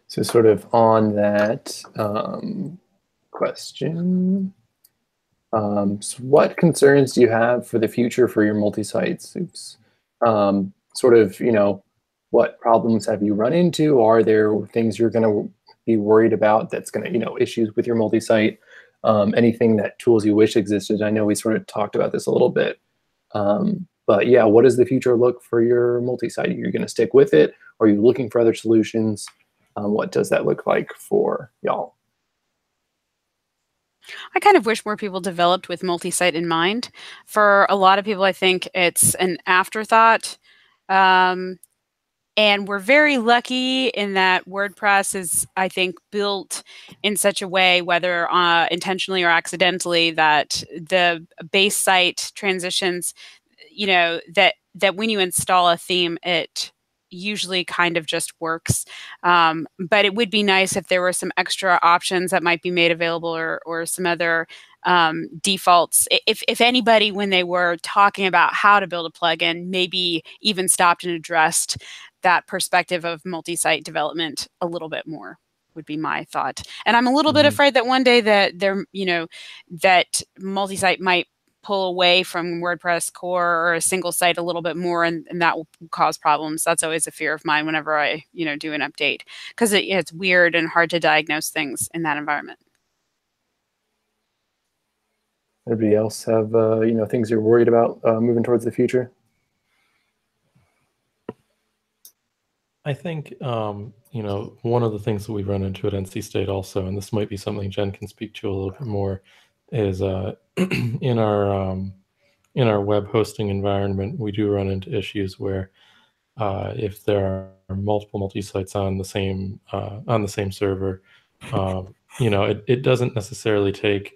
So sort of on that question, so what concerns do you have for the future for your multi-sites? What problems have you run into? Are there things you're going to be worried about that's going to, issues with your multi-site? Anything tools you wish existed? I know we sort of talked about this a little bit. But yeah, what does the future look for your multi-site? Are you going to stick with it? Or are you looking for other solutions? What does that look like for y'all? I kind of wish more people developed with multi-site in mind. For a lot of people, I think it's an afterthought. And we're very lucky in that WordPress is, I think, built in such a way, whether intentionally or accidentally, that the base site transitions, that when you install a theme, it usually kind of just works. But it would be nice if there were some extra options that might be made available, or some other defaults. If anybody, when they were talking about how to build a plugin, maybe even stopped and addressed that perspective of multi-site development a little bit more, would be my thought. And I'm a little bit afraid that one day that that multi-site might pull away from WordPress core or a single site a little bit more, and that will cause problems. That's always a fear of mine whenever I do an update, because it's weird and hard to diagnose things in that environment. Anybody else have things you're worried about moving towards the future? I think one of the things that we run into at NC State also, and this might be something Jen can speak to a little bit more, is in our web hosting environment, we do run into issues where if there are multiple multi-sites on the same server, it doesn't necessarily take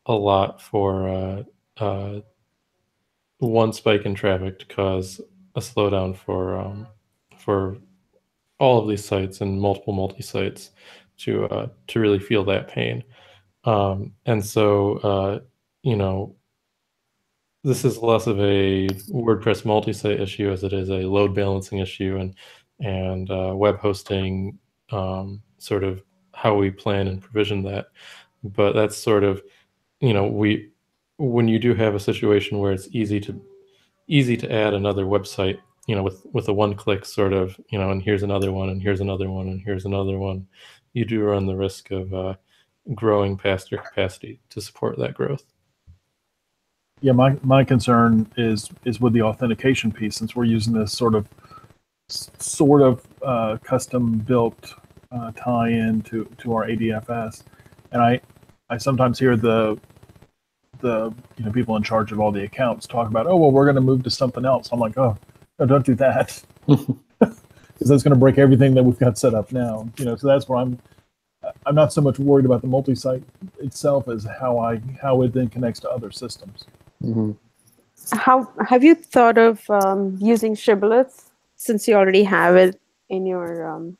a lot for one spike in traffic to cause a slowdown for all of these sites and multiple multi-sites to really feel that pain. And so, this is less of a WordPress multi-site issue as it is a load balancing issue and web hosting sort of how we plan and provision that. But that's sort of, when you do have a situation where it's easy to add another website, with a one-click sort of, and here's another one, and here's another one, and here's another one, you do run the risk of growing past your capacity to support that growth. Yeah, my concern is with the authentication piece, since we're using this sort of custom built tie-in to our ADFS, and I sometimes hear the people in charge of all the accounts talk about, oh well, we're going to move to something else. I'm like, oh no, don't do that, because that's going to break everything that we've got set up now. So that's where I'm not so much worried about the multi-site itself as how it then connects to other systems. Mm-hmm. How have you thought of using shibboleths, since you already have it in your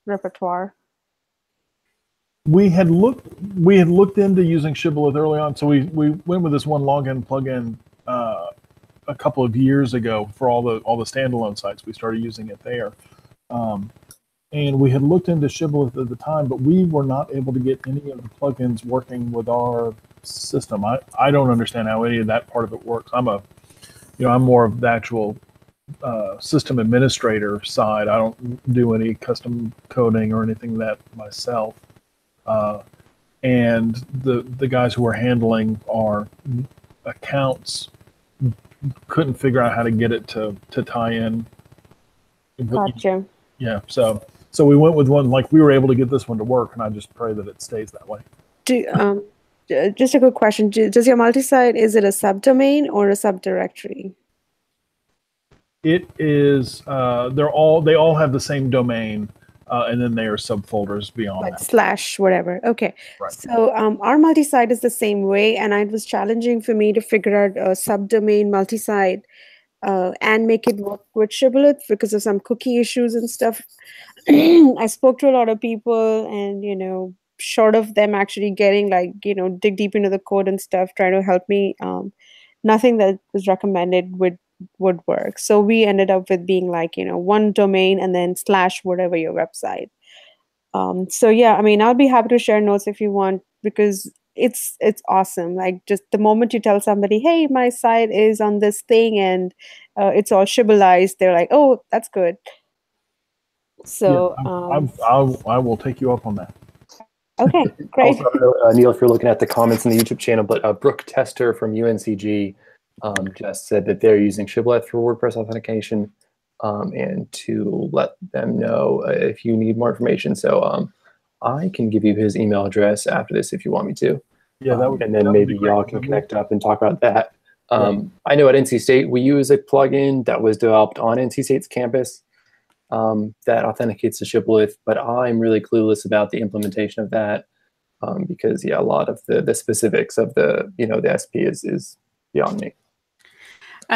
repertoire? We had looked into using shibboleth early on, so we went with this one login plugin a couple of years ago for all the standalone sites. We started using it there, and we had looked into shibboleth at the time, but we were not able to get any of the plugins working with our system. I don't understand how any of that part of it works. I'm more of the actual system administrator side. I don't do any custom coding or anything that myself. And the guys who are handling our accounts couldn't figure out how to get it to tie in. Gotcha. Yeah, so we went with one, like we were able to get this one to work, and I just pray that it stays that way. Just a quick question. Does your multi-site, is it a subdomain or a subdirectory? It is, they all have the same domain, and then they are subfolders beyond that. Slash whatever. Okay. Right. So our multi-site is the same way, and it was challenging for me to figure out a subdomain multi-site and make it work with shibboleth because of some cookie issues and stuff. I spoke to a lot of people, and short of them actually getting dig deep into the code and stuff, trying to help me, nothing that was recommended would work. So we ended up with being one domain and then slash whatever your website. So yeah, I'll be happy to share notes if you want, because it's awesome. Like, just the moment you tell somebody, hey, my site is on this thing and it's all shibbolized, they're like, oh, that's good. So yeah, I will take you up on that. Okay, great. Also, Neil, if you're looking at the comments in the YouTube channel, but Brooke Tester from UNCG just said that they're using shibboleth for WordPress authentication, and to let them know if you need more information. So I can give you his email address after this if you want me to. Yeah, that would, and then maybe y'all can connect up and talk about that. I know at NC State we use a plugin that was developed on NC State's campus that authenticates the shibboleth, but I'm really clueless about the implementation of that because a lot of the specifics of the SP is beyond me.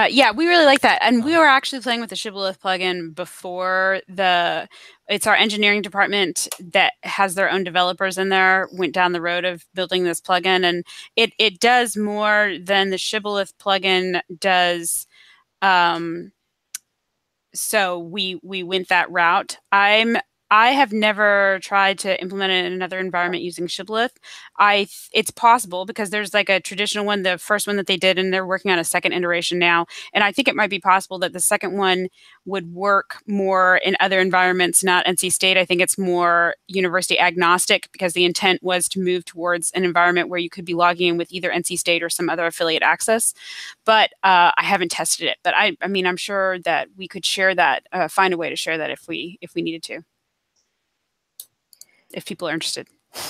Yeah, we really like that. And we were actually playing with the shibboleth plugin before it's our engineering department that has their own developers in there, went down the road of building this plugin. And it does more than the shibboleth plugin does. So we went that route. I have never tried to implement it in another environment using shibboleth. It's possible because there's like a traditional one, the first one that they did, and they're working on a second iteration now. And I think it might be possible that the second one would work more in other environments, not NC State. I think it's more university agnostic because the intent was to move towards an environment where you could be logging in with either NC State or some other affiliate access. But I haven't tested it. But I'm sure that we could share that, find a way to share that if we needed to, if people are interested.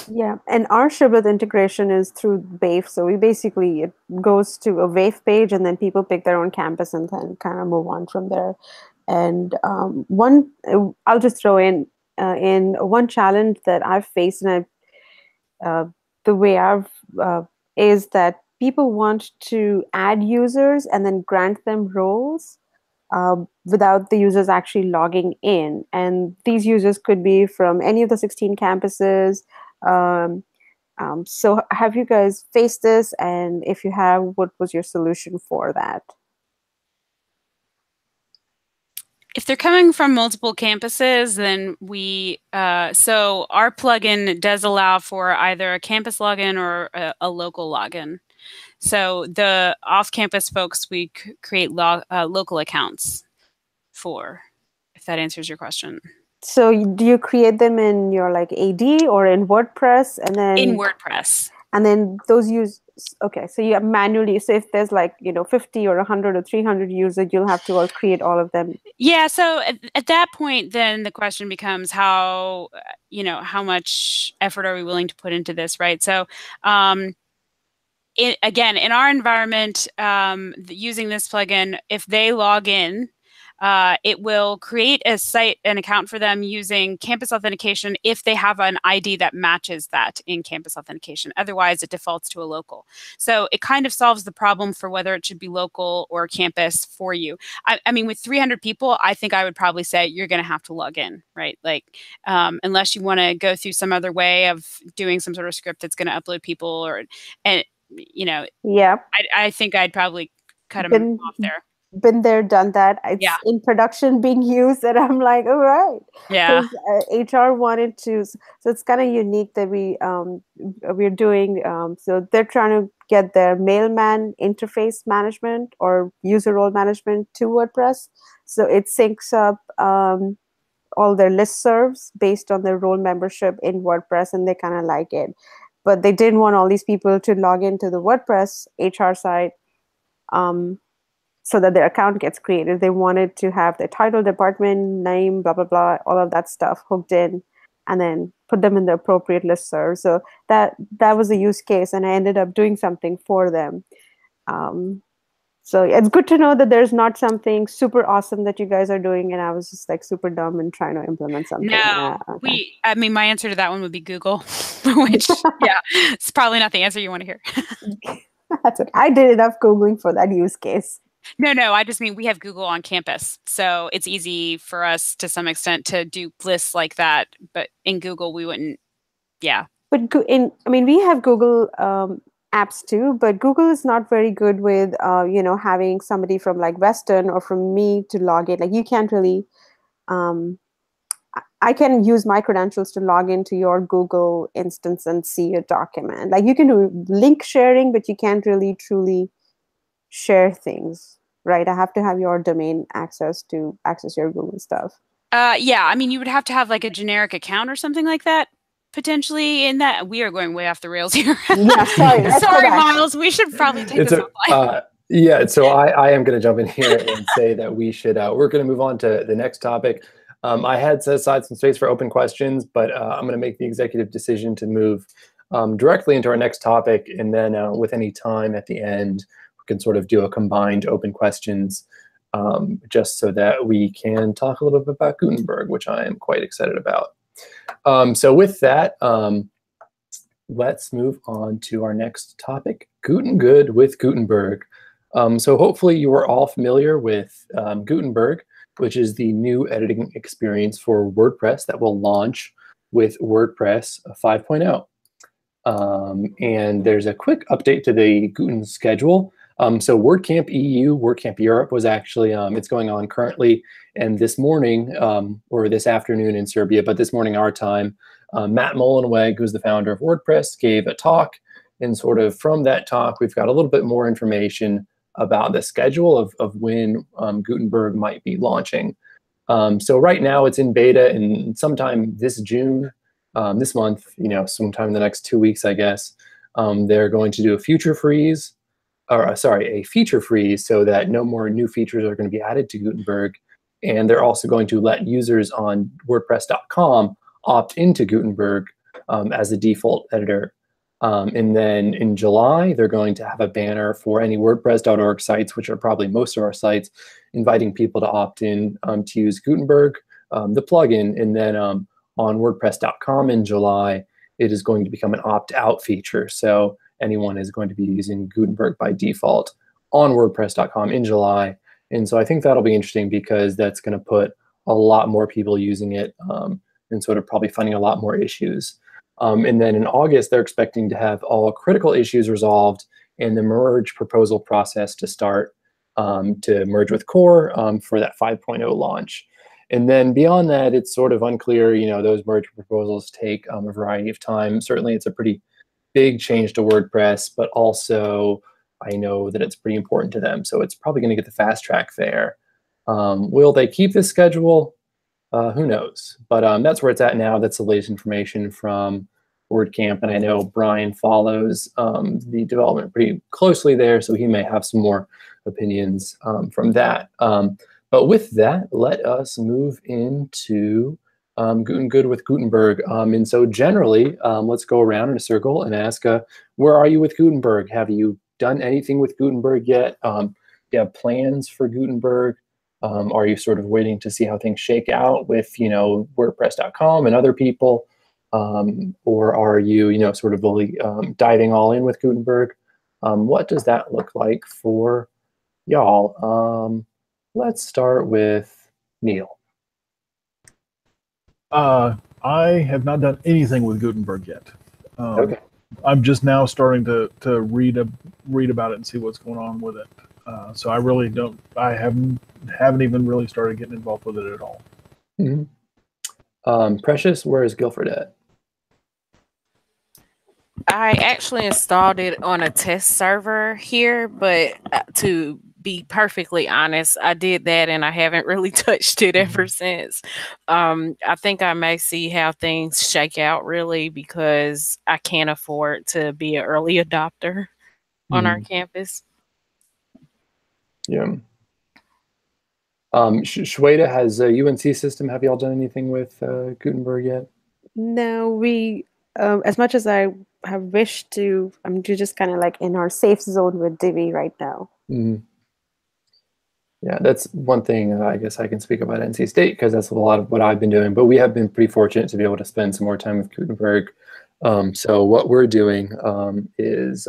Yeah, and our shibboleth integration is through Wave. So it goes to a Wave page, and then people pick their own campus and then kind of move on from there. And I'll just throw in one challenge that I've faced, and the way is that people want to add users and then grant them roles without the users actually logging in. And these users could be from any of the 16 campuses. So have you guys faced this? And if you have, what was your solution for that? If they're coming from multiple campuses, then we, so our plugin does allow for either a campus login or a local login. So the off-campus folks, we create local accounts for, if that answers your question. So do you create them in your like AD or in WordPress, and then in WordPress? And then those use, okay, so you have manually, so if there's like, 50 or 100 or 300 users, you'll have to create all of them. Yeah, so at that point, then the question becomes how much effort are we willing to put into this, right? So again, in our environment, using this plugin, if they log in, it will create an account for them using campus authentication if they have an ID that matches that in campus authentication. Otherwise, it defaults to a local. So it kind of solves the problem for whether it should be local or campus for you. I mean, with 300 people, I think I would probably say you're going to have to log in, right? Like, unless you want to go through some other way of doing some sort of script that's going to upload people, yeah, I think I'd probably cut them off there. Been there, done that. It's in production being used, and I'm like, all right. Yeah. HR wanted to, so it's kind of unique that we're doing. So they're trying to get their mailman interface management or user role management to WordPress. So it syncs up all their listservs based on their role membership in WordPress, and they kind of like it. But they didn't want all these people to log into the WordPress HR site. So that their account gets created. They wanted to have their title, department, name, blah, blah, blah, all of that stuff hooked in, and then put them in the appropriate listserv. So that was a use case, and I ended up doing something for them. So it's good to know that there's not something super awesome that you guys are doing, and I was just like super dumb and trying to implement something. No, okay. I mean, my answer to that one would be Google, which, it's probably not the answer you want to hear. That's okay. I did enough Googling for that use case. No, I just mean we have Google on campus. So it's easy for us to some extent to do lists like that. But in Google, we wouldn't, But we have Google apps too, but Google is not very good with, having somebody from like Western or from me to log in. Like you can't really, I can use my credentials to log into your Google instance and see a document. Like you can do link sharing, but you can't really truly share things, right? I have to have your domain access to access your Google stuff. Yeah, I mean, you would have to have like a generic account or something like that, potentially. In that, we are going way off the rails here. Yeah, sorry. Sorry, Miles. We should probably take this offline. Yeah, so I am going to jump in here and say that we should. We're going to move on to the next topic. I had set aside some space for open questions, but I'm going to make the executive decision to move directly into our next topic, and then with any time at the end, can sort of do a combined open questions just so that we can talk a little bit about Gutenberg, which I am quite excited about. So with that, let's move on to our next topic, GutenGood with Gutenberg. So hopefully you are all familiar with Gutenberg, which is the new editing experience for WordPress that will launch with WordPress 5.0. And there's a quick update to the Guten schedule. So WordCamp EU, WordCamp Europe was actually, it's going on currently. And this morning, or this afternoon in Serbia, but this morning our time, Matt Mullenweg, who's the founder of WordPress, gave a talk. And sort of from that talk, we've got a little bit more information about the schedule of when Gutenberg might be launching. So right now it's in beta, and sometime this June, this month, sometime in the next 2 weeks, I guess, they're going to do a feature freeze, a feature freeze, so that no more new features are going to be added to Gutenberg. And they're also going to let users on WordPress.com opt into Gutenberg as the default editor. And then in July, they're going to have a banner for any WordPress.org sites, which are probably most of our sites, inviting people to opt in to use Gutenberg, the plugin. And then on WordPress.com in July, it is going to become an opt-out feature. So anyone is going to be using Gutenberg by default on WordPress.com in July. And so I think that'll be interesting because that's going to put a lot more people using it and sort of probably finding a lot more issues. And then in August, they're expecting to have all critical issues resolved and the merge proposal process to start to merge with Core for that 5.0 launch. And then beyond that, it's sort of unclear. Those merger proposals take a variety of time. Certainly, it's a pretty big change to WordPress, but also I know that it's pretty important to them. So it's probably going to get the fast track there. Will they keep this schedule? Who knows? But that's where it's at now. That's the latest information from WordCamp. And I know Brian follows the development pretty closely there, so he may have some more opinions from that. But with that, let us move into GutenGood with Gutenberg. And so generally, let's go around in a circle and ask, where are you with Gutenberg? Have you done anything with Gutenberg yet? Do you have plans for Gutenberg? Are you sort of waiting to see how things shake out with, WordPress.com and other people? Or are you, sort of really diving all in with Gutenberg? What does that look like for y'all? Let's start with Neil. I have not done anything with Gutenberg yet. Okay. I'm just now starting to read about it and see what's going on with it. So I really don't. I haven't even really started getting involved with it at all. Mm-hmm. Precious, where is Guilford at? I actually installed it on a test server here, but to be perfectly honest, I did that and I haven't really touched it ever since. I think I may see how things shake out really, because I can't afford to be an early adopter on our campus. Yeah. Shweta, has a UNC system, have y'all done anything with Gutenberg yet? No, we, as much as I have wished to, I'm just kind of like in our safe zone with Divi right now. Mm-hmm. Yeah, that's one thing I guess I can speak about NC State, because that's a lot of what I've been doing. But we have been pretty fortunate to be able to spend some more time with Gutenberg. So what we're doing is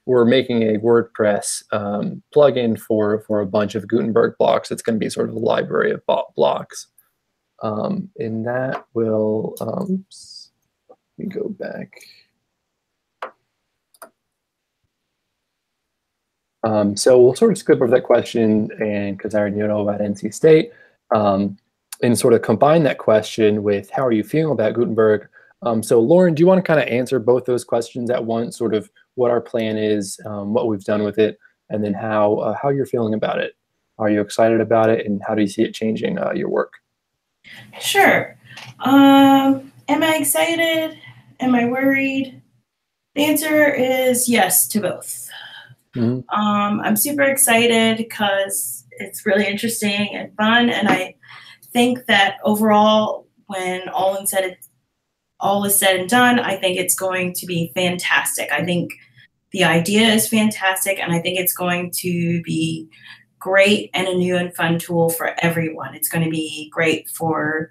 we're making a WordPress plugin for a bunch of Gutenberg blocks. It's going to be sort of a library of blocks. And that will, oops, let me go back. So we'll sort of skip over that question, and because I already know about NC State, and sort of combine that question with how are you feeling about Gutenberg. So Lauren, do you want to kind of answer both those questions at once, sort of what our plan is, what we've done with it, and then how you're feeling about it? Are you excited about it, and how do you see it changing your work? Sure. Am I excited? Am I worried? The answer is yes to both. Mm-hmm. I'm super excited because it's really interesting and fun, and I think that overall, when all is said and done, I think it's going to be fantastic. I think the idea is fantastic, and I think it's going to be great and a new and fun tool for everyone. It's going to be great for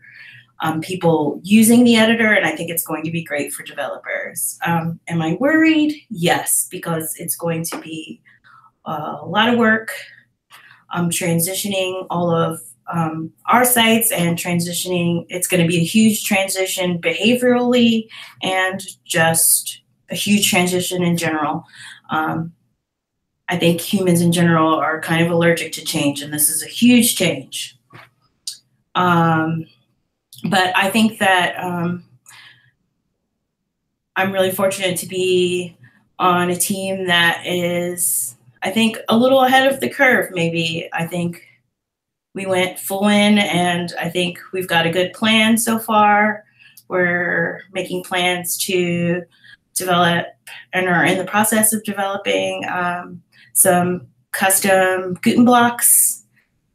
people using the editor, and I think it's going to be great for developers. Am I worried? Yes, because it's going to be a lot of work. Transitioning all of our sites and transitioning, it's going to be a huge transition behaviorally and just a huge transition in general. I think humans in general are kind of allergic to change, and this is a huge change. But I think that I'm really fortunate to be on a team that is, I think, a little ahead of the curve, maybe. I think we went full in, and I think we've got a good plan so far. We're making plans to develop and are in the process of developing some custom Guten blocks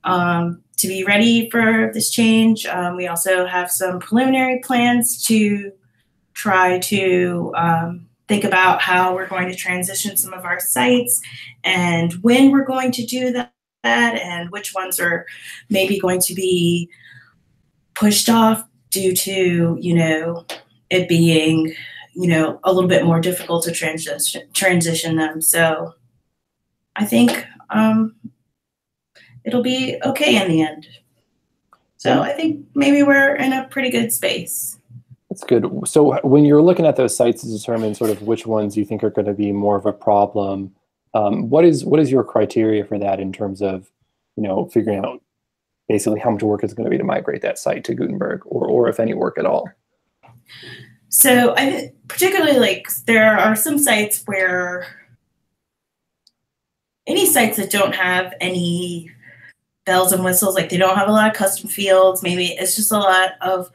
to be ready for this change. We also have some preliminary plans to try to think about how we're going to transition some of our sites and when we're going to do that, and which ones are maybe going to be pushed off due to, it being, a little bit more difficult to transition them. So I think it'll be okay in the end. So I think maybe we're in a pretty good space. That's good. So when you're looking at those sites to determine sort of which ones you think are going to be more of a problem, what is your criteria for that in terms of, figuring out basically how much work is going to be to migrate that site to Gutenberg, or if any work at all? So I particularly like there are some sites where any sites that don't have any bells and whistles, like they don't have a lot of custom fields, maybe it's just a lot of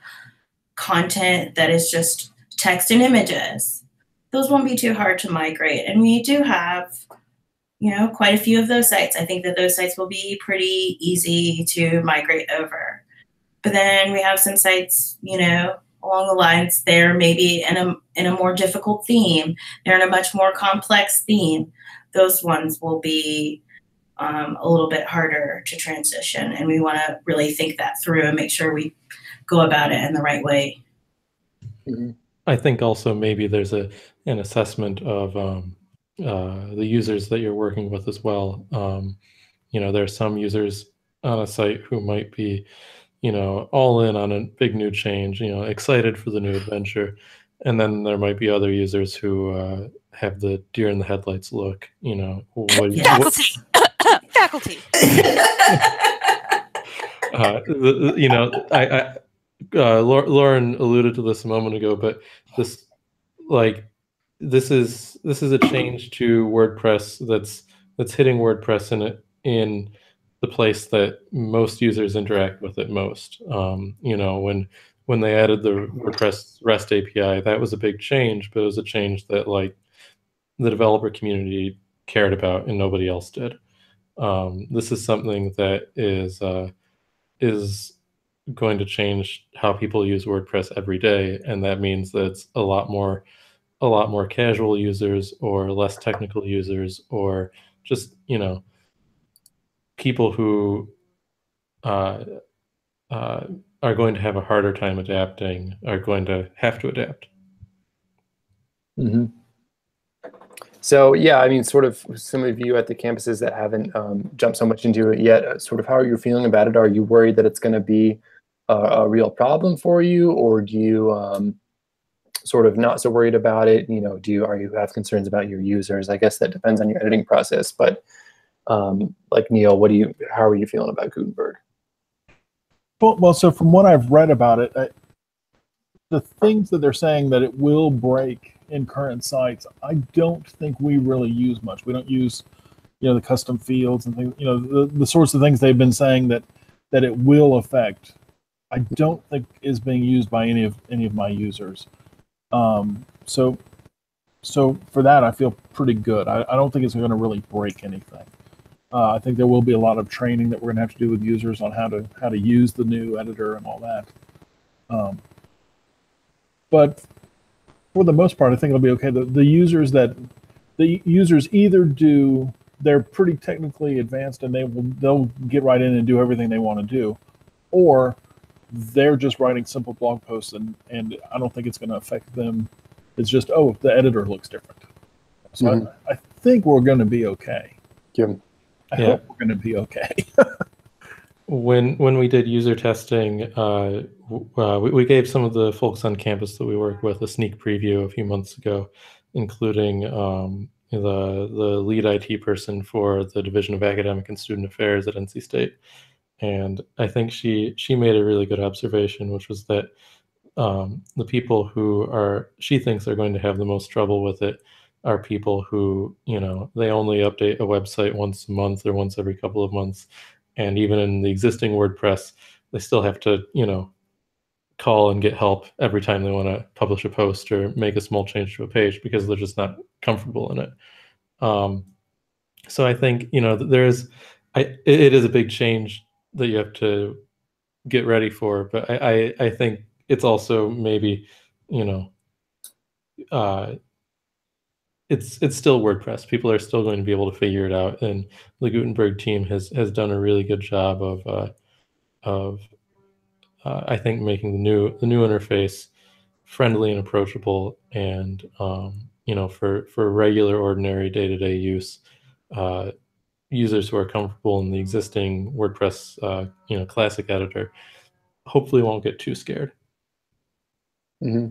content that is just text and images. Those won't be too hard to migrate. And we do have, quite a few of those sites. I think that those sites will be pretty easy to migrate over. But then we have some sites, along the lines, they're maybe in a more difficult theme. They're in a much more complex theme. Those ones will be a little bit harder to transition. And we want to really think that through and make sure we go about it in the right way. Mm-hmm. I think also maybe there's an assessment of the users that you're working with as well. There are some users on a site who might be, all in on a big new change, excited for the new adventure. And then there might be other users who have the deer in the headlights look, Faculty. Faculty. Lauren alluded to this a moment ago, but this is a change to WordPress that's hitting WordPress in the place that most users interact with it most. When they added the WordPress REST API, that was a big change, but it was a change that the developer community cared about and nobody else did. This is something that is going to change how people use WordPress every day, and that means that it's a lot more casual users or less technical users, or just people who are going to have a harder time adapting are going to have to adapt. Mm-hmm. So yeah, I mean, sort of some of you at the campuses that haven't jumped so much into it yet, sort of how are you feeling about it? Are you worried that it's going to be a real problem for you, or do you sort of not so worried about it? Are you have concerns about your users? I guess that depends on your editing process, but like Neil, how are you feeling about Gutenberg? Well, so from what I've read about it, the things that they're saying that it will break in current sites, I don't think we really use much. We don't use, the custom fields and things, the sorts of things they've been saying that it will affect. I don't think is being used by any of my users. So for that, I feel pretty good. I don't think it's going to really break anything. I think there will be a lot of training that we're going to have to do with users on how to use the new editor and all that. But for the most part, I think it'll be okay. The users either they're pretty technically advanced and they'll get right in and do everything they want to do, or they're just writing simple blog posts and I don't think it's going to affect them. It's just, the editor looks different. So mm-hmm. I think we're going to be okay. Yeah. I hope we're going to be okay. When we did user testing, we gave some of the folks on campus that we work with a sneak preview a few months ago, including the lead IT person for the Division of Academic and Student Affairs at NC State. And I think she made a really good observation, which was that the people who she thinks are going to have the most trouble with it are people who, they only update a website once a month or once every couple of months. And even in the existing WordPress, they still have to, call and get help every time they want to publish a post or make a small change to a page because they're just not comfortable in it. So I think, it is a big change that you have to get ready for, but I think it's also maybe, it's still WordPress. People are still going to be able to figure it out, and the Gutenberg team has done a really good job of I think making the new interface friendly and approachable, and for regular, ordinary, day-to-day use, users who are comfortable in the existing WordPress classic editor hopefully won't get too scared. Mm-hmm.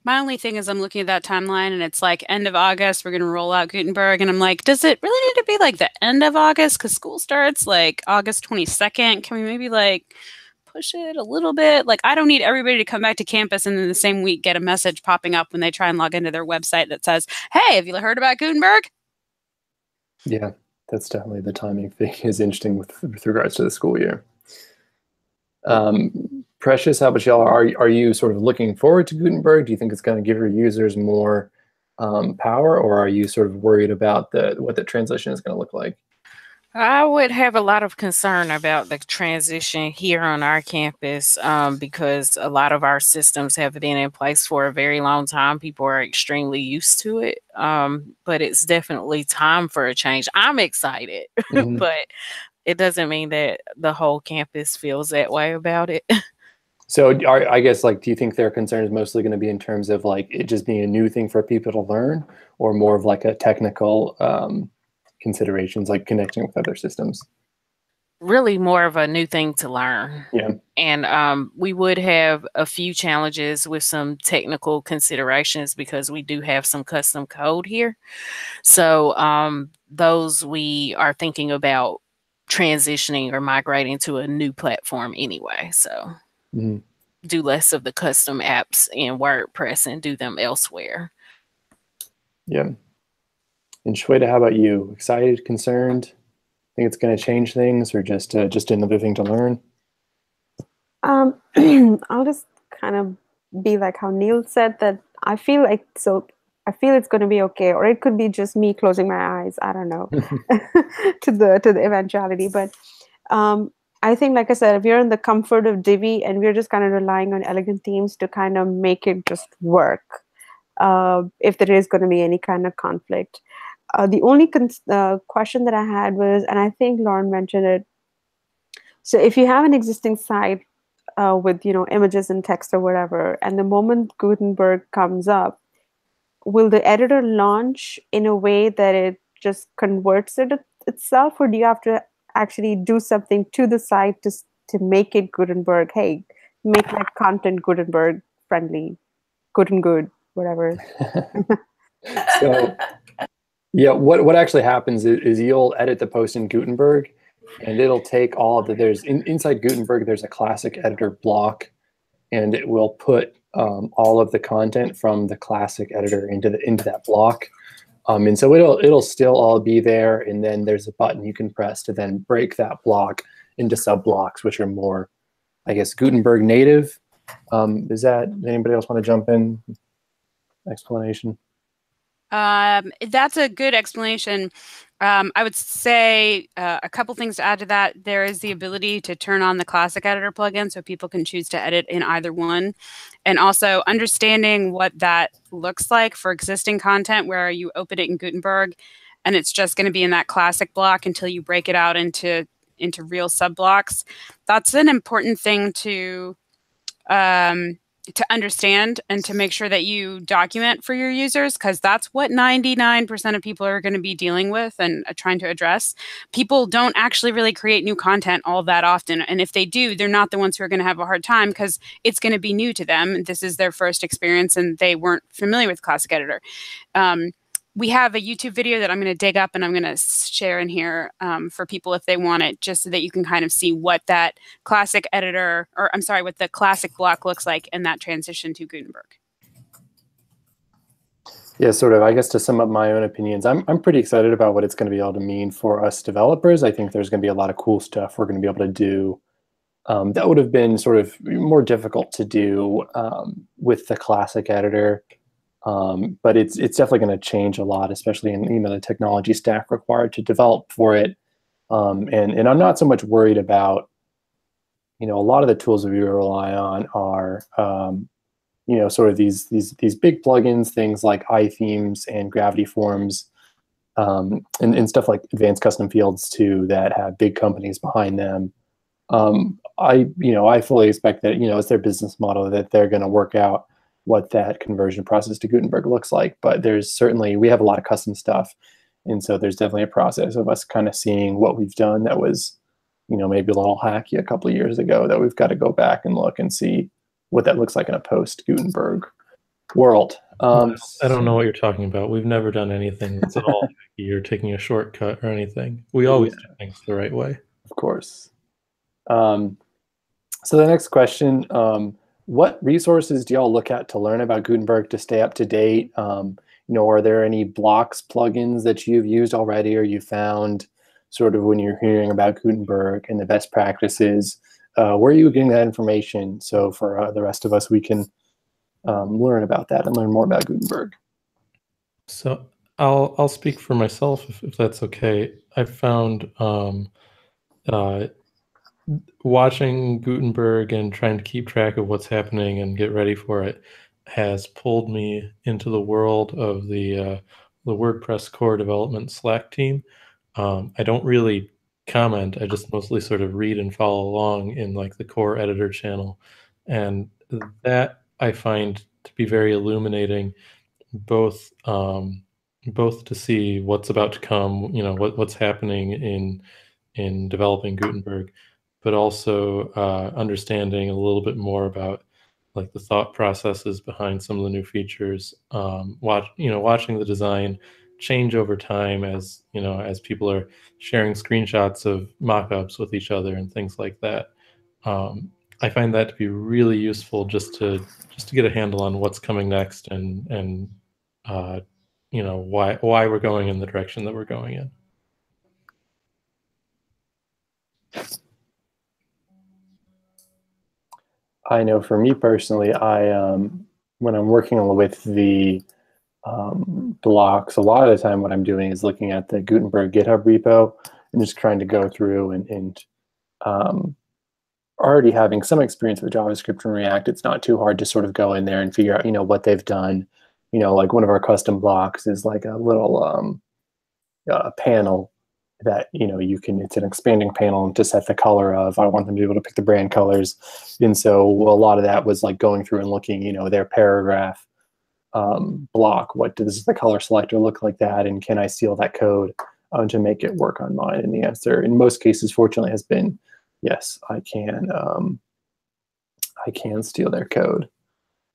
My only thing is I'm looking at that timeline and it's like end of August, we're going to roll out Gutenberg. And I'm like, does it really need to be like the end of August? Because school starts like August 22nd. Can we maybe like push it a little bit? Like, I don't need everybody to come back to campus and then the same week get a message popping up when they try and log into their website that says, hey, have you heard about Gutenberg? Yeah, that's definitely the timing thing is interesting with regards to the school year. Precious, how about y'all? Are you sort of looking forward to Gutenberg? Do you think it's going to give your users more power, or are you sort of worried about what the transition is going to look like? I would have a lot of concern about the transition here on our campus because a lot of our systems have been in place for a very long time. People are extremely used to it, but it's definitely time for a change. I'm excited, but it doesn't mean that the whole campus feels that way about it. So I guess, like, do you think their concern is mostly going to be in terms of like it just being a new thing for people to learn, or more of like a technical considerations like connecting with other systems? Really more of a new thing to learn. Yeah. And we would have a few challenges with some technical considerations because we do have some custom code here. So those we are thinking about transitioning or migrating to a new platform anyway. So do less of the custom apps in WordPress and do them elsewhere. Yeah. And Shweta, how about you? Excited, concerned? Think it's going to change things, or just another thing to learn? I'll just kind of be like how Neil said, that I feel it's going to be okay, or it could be just me closing my eyes. I don't know to the eventuality, but I think, like I said, if you're in the comfort of Divi and we're just kind of relying on elegant themes to kind of make it just work, if there is going to be any kind of conflict. The only question that I had was, and I think Lauren mentioned it, so if you have an existing site with images and text or whatever, and the moment Gutenberg comes up, will the editor launch in a way that it just converts it itself, or do you have to actually do something to the site to make it Gutenberg? Hey, make that content Gutenberg friendly, GutenGood, whatever. So yeah, what actually happens is you'll edit the post in Gutenberg, and it'll take all of inside Gutenberg there's a classic editor block, and it will put all of the content from the classic editor into that block. And so it'll still all be there, and then there's a button you can press to then break that block into sub blocks, which are more, I guess, Gutenberg native. Does anybody else want to jump in? Explanation? That's a good explanation. I would say a couple things to add to that. There is the ability to turn on the classic editor plugin so people can choose to edit in either one. And also understanding what that looks like for existing content where you open it in Gutenberg and it's just going to be in that classic block until you break it out into real sub blocks. That's an important thing to understand and to make sure that you document for your users, because that's what 99% of people are going to be dealing with and trying to address. People don't actually really create new content all that often. And if they do, they're not the ones who are going to have a hard time because it's going to be new to them. This is their first experience and they weren't familiar with Classic Editor. We have a YouTube video that I'm going to dig up and I'm going to share in here for people if they want it, just so that you can kind of see what that classic editor, or I'm sorry, what the classic block looks like in that transition to Gutenberg. Yeah, sort of, I guess to sum up my own opinions, I'm pretty excited about what it's going to be able to mean for us developers. I think there's going to be a lot of cool stuff we're going to be able to do that would have been sort of more difficult to do with the classic editor. But it's definitely going to change a lot, especially in the technology stack required to develop for it. And I'm not so much worried about, a lot of the tools that we rely on are sort of these big plugins, things like iThemes and Gravity Forms, and stuff like advanced custom fields too that have big companies behind them. I fully expect that it's their business model that they're going to work out what that conversion process to Gutenberg looks like. But we have a lot of custom stuff. And so there's definitely a process of us kind of seeing what we've done that was, maybe a little hacky a couple of years ago that we've got to go back and look and see what that looks like in a post Gutenberg world. I don't know what you're talking about. We've never done anything that's at all hacky or taking a shortcut or anything. We always do things the right way. Of course. So the next question, what resources do y'all look at to learn about Gutenberg to stay up to date? You know, are there any blocks, plugins that you've used already or you found sort of when you're hearing about Gutenberg and the best practices? Where are you getting that information? So for the rest of us, we can learn about that and learn more about Gutenberg. So I'll speak for myself if that's okay. I found watching Gutenberg and trying to keep track of what's happening and get ready for it has pulled me into the world of the WordPress core development Slack team. I don't really comment. I just mostly sort of read and follow along in like the core editor channel, and that I find to be very illuminating, both both to see what's about to come, you know, what's happening in developing Gutenberg, but also understanding a little bit more about like the thought processes behind some of the new features. Watching the design change over time as as people are sharing screenshots of mock-ups with each other and things like that. I find that to be really useful just to get a handle on what's coming next and why we're going in the direction that we're going in. I know for me personally, I when I'm working with the blocks, a lot of the time what I'm doing is looking at the Gutenberg GitHub repo and just trying to go through and already having some experience with JavaScript and React, it's not too hard to sort of go in there and figure out, what they've done. Like one of our custom blocks is like a little panel that, it's an expanding panel to set the color of, I want them to be able to pick the brand colors. And so a lot of that was like going through and looking, their paragraph block, what does the color selector look like that? And can I steal that code to make it work on mine? And the answer in most cases, fortunately, has been, yes, I can steal their code.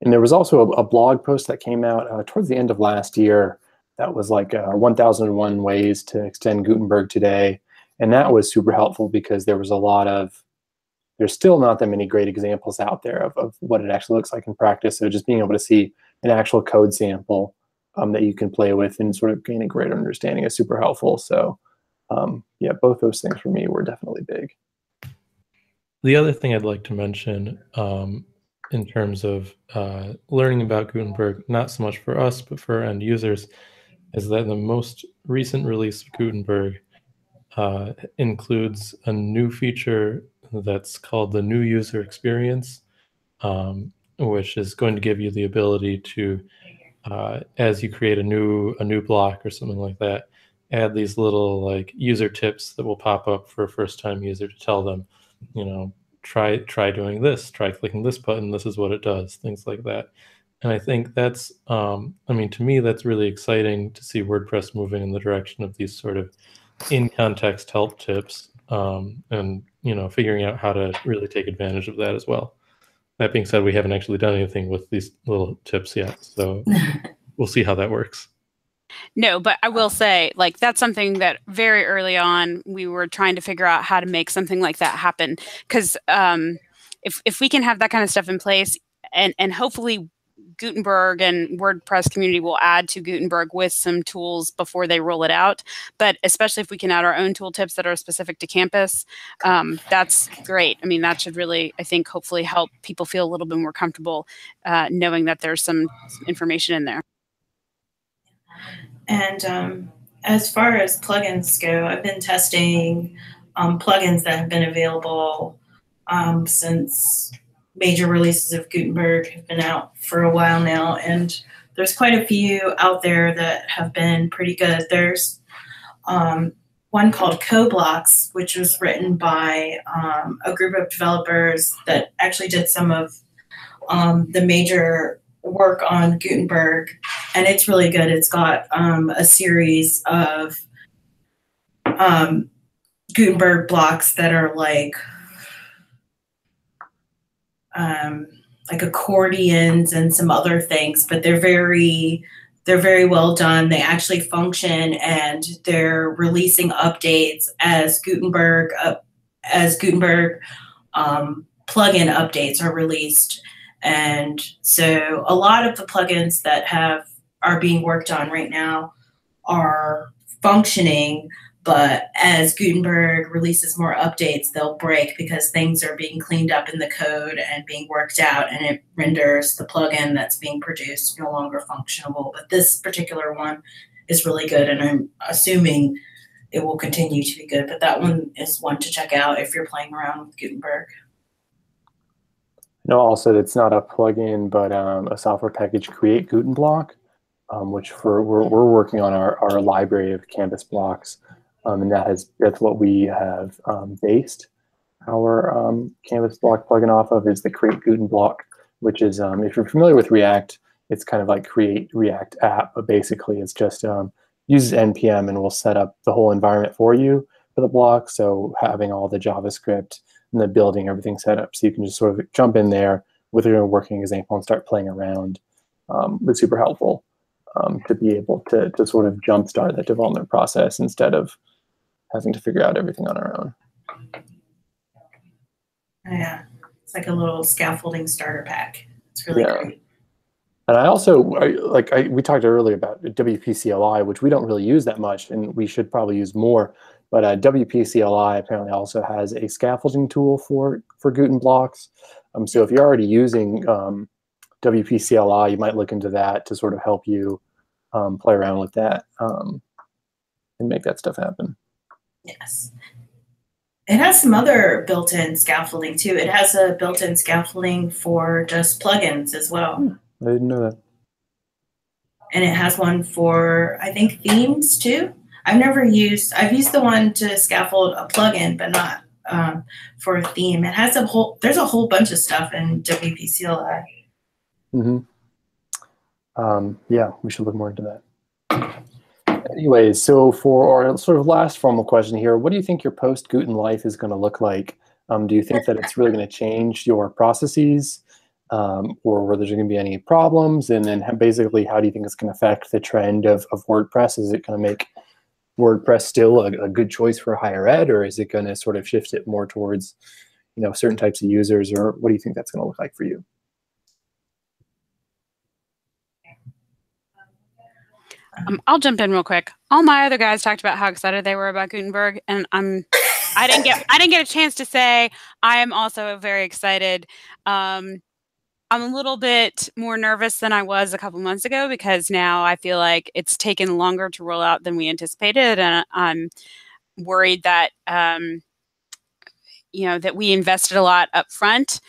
And there was also a blog post that came out towards the end of last year that was like 1001 ways to extend Gutenberg today. And that was super helpful because there was there's still not that many great examples out there of what it actually looks like in practice. So just being able to see an actual code sample that you can play with and sort of gain a greater understanding is super helpful. So yeah, both those things for me were definitely big. The other thing I'd like to mention in terms of learning about Gutenberg, not so much for us, but for end users, is that the most recent release of Gutenberg includes a new feature that's called the new user experience, which is going to give you the ability to, as you create a new block or something like that, add these little like user tips that will pop up for a first-time user to tell them, try doing this, try clicking this button, this is what it does, things like that. And I think that's, to me, that's really exciting to see WordPress moving in the direction of these sort of in-context help tips, and figuring out how to really take advantage of that as well. That being said, we haven't actually done anything with these little tips yet, so we'll see how that works. No, but I will say, like, that's something that very early on we were trying to figure out how to make something like that happen. Because if we can have that kind of stuff in place, and hopefully Gutenberg and WordPress community will add to Gutenberg with some tools before they roll it out. But especially if we can add our own tooltips that are specific to campus, that's great. I mean, that should really, I think, hopefully help people feel a little bit more comfortable knowing that there's some information in there. And as far as plugins go, I've been testing plugins that have been available since major releases of Gutenberg have been out for a while now, and there's quite a few out there that have been pretty good. There's one called CoBlocks, which was written by a group of developers that actually did some of the major work on Gutenberg, and it's really good. It's got a series of Gutenberg blocks that are like like accordions and some other things, but they're very well done. They actually function, and they're releasing updates as Gutenberg plugin updates are released. And so a lot of the plugins that are being worked on right now are functioning, but as Gutenberg releases more updates, they'll break because things are being cleaned up in the code and being worked out, and it renders the plugin that's being produced no longer functionable. But this particular one is really good, and I'm assuming it will continue to be good. But that one is one to check out if you're playing around with Gutenberg. No, also it's not a plugin, but a software package, Create GutenBlock, which we're working on our library of canvas blocks, and that's what we have based our canvas block plugin off of, is the Create GutenBlock, which is, if you're familiar with React, it's kind of like Create React app, but basically it's just uses NPM and will set up the whole environment for you for the block. So having all the JavaScript and the building, everything set up, so you can just sort of jump in there with your working example and start playing around. It's super helpful to be able to sort of jumpstart that development process instead of having to figure out everything on our own. Yeah, it's like a little scaffolding starter pack. It's really great. And I also, we talked earlier about WP CLI, which we don't really use that much, and we should probably use more. But WP CLI apparently also has a scaffolding tool for Guten blocks. So if you're already using WP CLI, you might look into that to sort of help you play around with that and make that stuff happen. Yes. It has some other built-in scaffolding too. It has a built-in scaffolding for just plugins as well. I didn't know that. And it has one for, I think, themes too. I've used the one to scaffold a plugin, but not for a theme. It has there's a whole bunch of stuff in WP CLI. Yeah, we should look more into that. Anyways, so for our sort of last formal question here, what do you think your post-Guten life is going to look like? Do you think that it's really going to change your processes, or were there going to be any problems? And then basically, how do you think it's going to affect the trend of WordPress? Is it going to make WordPress still a good choice for higher ed, or is it going to sort of shift it more towards, certain types of users, or what do you think that's going to look like for you? I'll jump in real quick. All my other guys talked about how excited they were about Gutenberg, and I didn't get a chance to say I am also very excited. I'm a little bit more nervous than I was a couple months ago, because now I feel like it's taken longer to roll out than we anticipated, and I'm worried that that we invested a lot up front.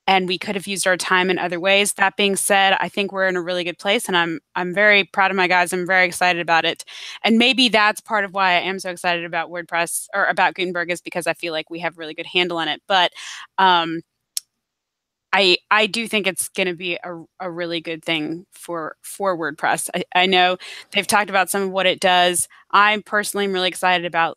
And we could have used our time in other ways. That being said, I think we're in a really good place, and I'm very proud of my guys. I'm very excited about it. And maybe that's part of why I am so excited about WordPress, or about Gutenberg, is because I feel like we have a really good handle on it. But I do think it's going to be a really good thing for WordPress. I know they've talked about some of what it does. I personally am really excited about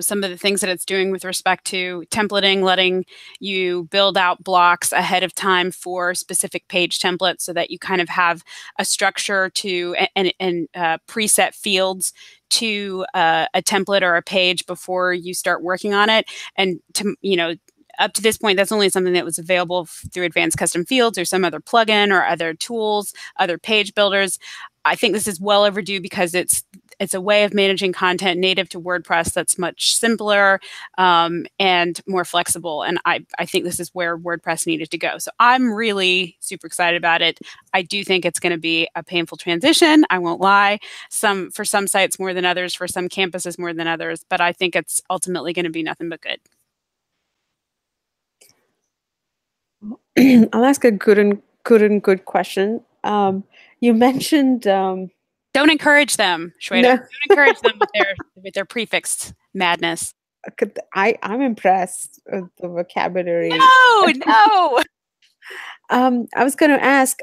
some of the things that it's doing with respect to templating, letting you build out blocks ahead of time for specific page templates, so that you kind of have a structure to and preset fields to a template or a page before you start working on it. And up to this point, that's only something that was available through advanced custom fields or some other plugin or other tools, other page builders. I think this is well overdue, because it's a way of managing content native to WordPress that's much simpler and more flexible. And I think this is where WordPress needed to go. So I'm really super excited about it. I do think it's going to be a painful transition. I won't lie. For some sites more than others, for some campuses more than others, but I think it's ultimately going to be nothing but good. I'll ask a good question. You mentioned don't encourage them, Shweta. No. Don't encourage them with their prefixed madness. I'm impressed with the vocabulary. No. I was going to ask,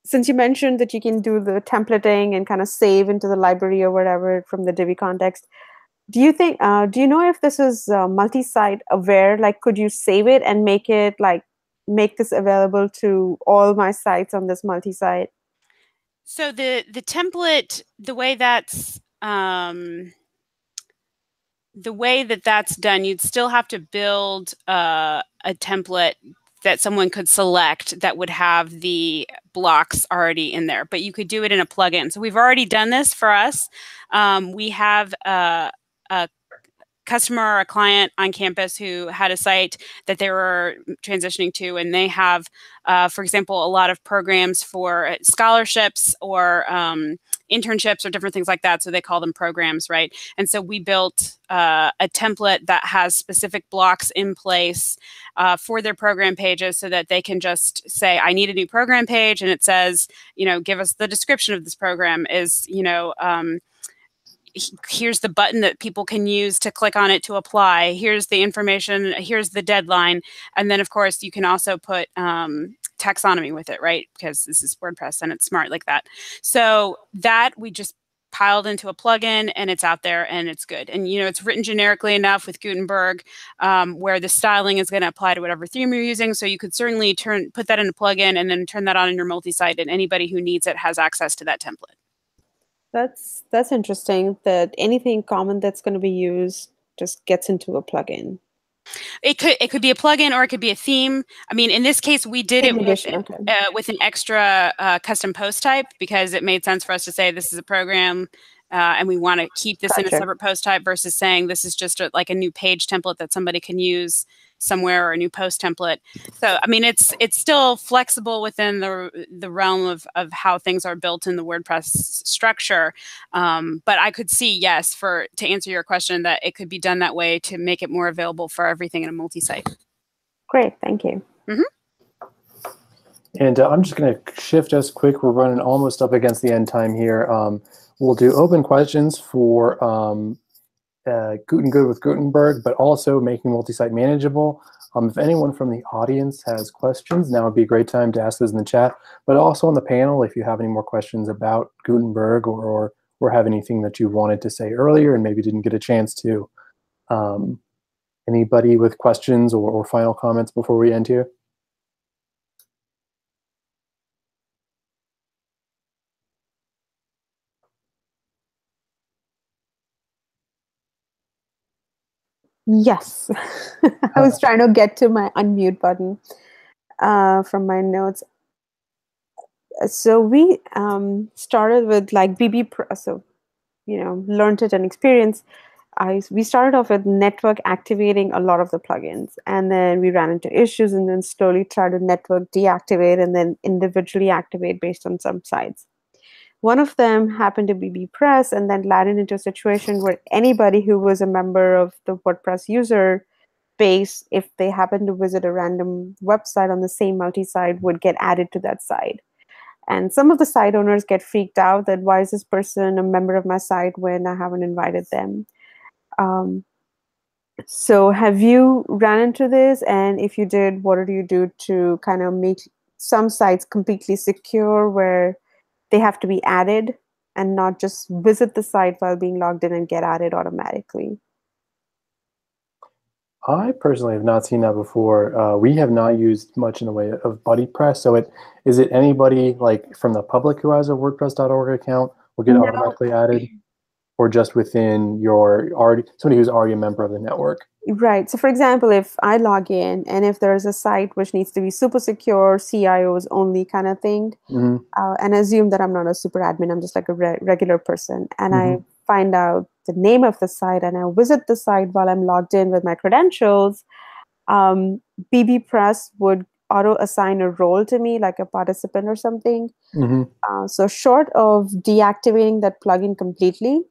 since you mentioned that you can do the templating and kind of save into the library or whatever from the Divi context, Do you think? Do you know if this is multi-site aware? Like, could you save it and make it like make this available to all my sites on this multi-site? So the template, the way that's done, you'd still have to build a template that someone could select that would have the blocks already in there, but you could do it in a plugin. So we've already done this for us. We have a customer or a client on campus who had a site that they were transitioning to, and they have, for example, a lot of programs for scholarships or internships or different things like that. So they call them programs, right? And so we built a template that has specific blocks in place for their program pages so that they can just say, I need a new program page. And it says, give us the description of this program is, here's the button that people can use to click on it to apply. Here's the information. Here's the deadline. And then, of course, you can also put taxonomy with it, right? Because this is WordPress and it's smart like that. So that we just piled into a plugin and it's out there and it's good. And, it's written generically enough with Gutenberg where the styling is going to apply to whatever theme you're using. So you could certainly put that in a plugin and then turn that on in your multi-site, and anybody who needs it has access to that template. That's interesting that anything common that's going to be used just gets into a plugin. It could be a plugin or it could be a theme. I mean, in this case, we did it with an extra custom post type because it made sense for us to say this is a program and we want to keep this in a separate post type versus saying this is just like a new page template that somebody can use somewhere or a new post template. So, I mean, it's still flexible within the realm of how things are built in the WordPress structure. But I could see, yes, to answer your question, that it could be done that way to make it more available for everything in a multi-site. Great, thank you. Mm-hmm. And I'm just going to shift us quick. We're running almost up against the end time here. We'll do open questions for GutenGood with Gutenberg, but also making multi-site manageable. If anyone from the audience has questions, now would be a great time to ask those in the chat. But also on the panel, if you have any more questions about Gutenberg or have anything that you wanted to say earlier and maybe didn't get a chance to. Anybody with questions or final comments before we end here? Yes. I was trying to get to my unmute button from my notes. So we started with like BB Pro, so learned it and experienced. We started off with network activating a lot of the plugins, and then we ran into issues, and then slowly tried to network deactivate and then individually activate based on some sites. One of them happened to be WordPress, and then landed into a situation where anybody who was a member of the WordPress user base, if they happened to visit a random website on the same multi-site, would get added to that site. And some of the site owners get freaked out that why is this person a member of my site when I haven't invited them? So have you ran into this? And if you did, what did you do to kind of make some sites completely secure where they have to be added and not just visit the site while being logged in and get added automatically? I personally have not seen that before. We have not used much in the way of BuddyPress. So is it anybody like from the public who has a WordPress.org account will get automatically added? Or just within somebody who's already a member of the network? Right. So for example, if I log in and if there's a site which needs to be super secure, CIOs only kind of thing, and assume that I'm not a super admin, I'm just like a regular person, and I find out the name of the site and I visit the site while I'm logged in with my credentials, BB Press would auto-assign a role to me, like a participant or something. So short of deactivating that plugin completely,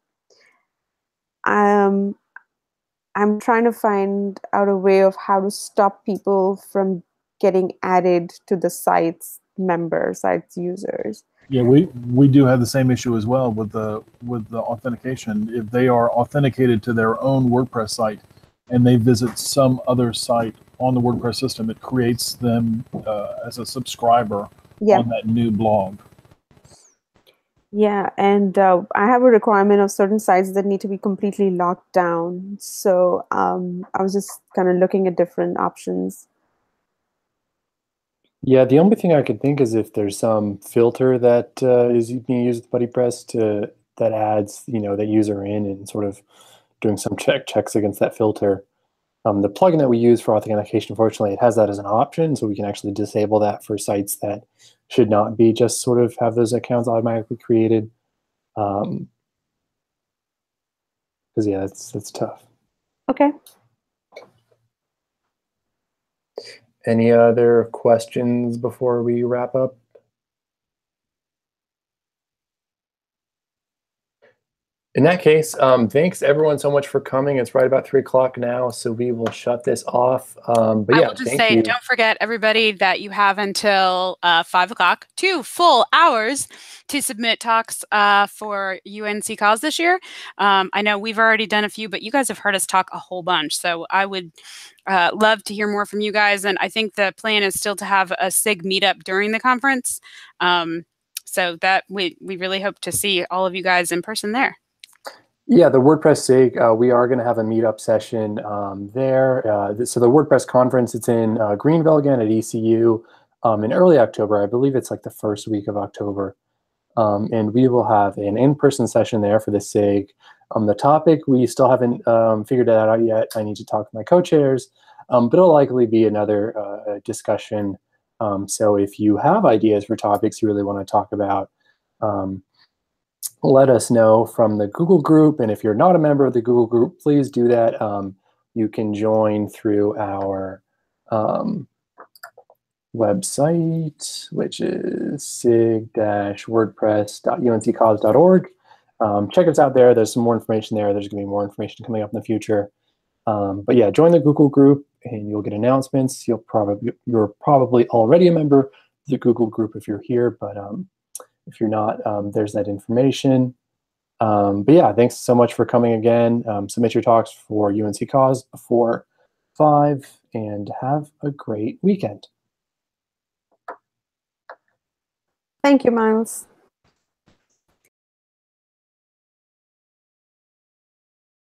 I'm trying to find out a way of how to stop people from getting added to the site's users. Yeah, we do have the same issue as well with the authentication. If they are authenticated to their own WordPress site and they visit some other site on the WordPress system, it creates them as a subscriber on that new blog. Yeah, and I have a requirement of certain sites that need to be completely locked down. So I was just kind of looking at different options. Yeah, the only thing I could think is if there's some filter that is being used with BuddyPress that adds, that user in and sort of doing some checks against that filter. The plugin that we use for authentication, unfortunately, it has that as an option, so we can actually disable that for sites that should not be just sort of have those accounts automatically created. Because yeah, that's tough. Okay. Any other questions before we wrap up? In that case, thanks everyone so much for coming. It's right about 3 o'clock now, so we will shut this off. But yeah, I will just say, don't forget, everybody, that you have until 5 o'clock, 2 full hours to submit talks for UNC Cause this year. I know we've already done a few, but you guys have heard us talk a whole bunch. So I would love to hear more from you guys. And I think the plan is still to have a SIG meetup during the conference. So that we really hope to see all of you guys in person there. Yeah, the WordPress SIG, we are going to have a meetup session there. So the WordPress conference, it's in Greenville again at ECU in early October. I believe it's like the first week of October. And we will have an in-person session there for the SIG. The topic, we still haven't figured that out yet. I need to talk to my co-chairs, but it'll likely be another discussion. So if you have ideas for topics you really want to talk about, let us know from the Google group. And if you're not a member of the Google group, please do that. You can join through our website, which is sig-wordpress.unccause.org. Check us out there. There's some more information there. There's going to be more information coming up in the future. But yeah, join the Google group and you'll get announcements. You're probably already a member of the Google group if you're here, but if you're not, there's that information. But yeah, thanks so much for coming again. Submit your talks for UNC Cause before 5 and have a great weekend. Thank you, Miles.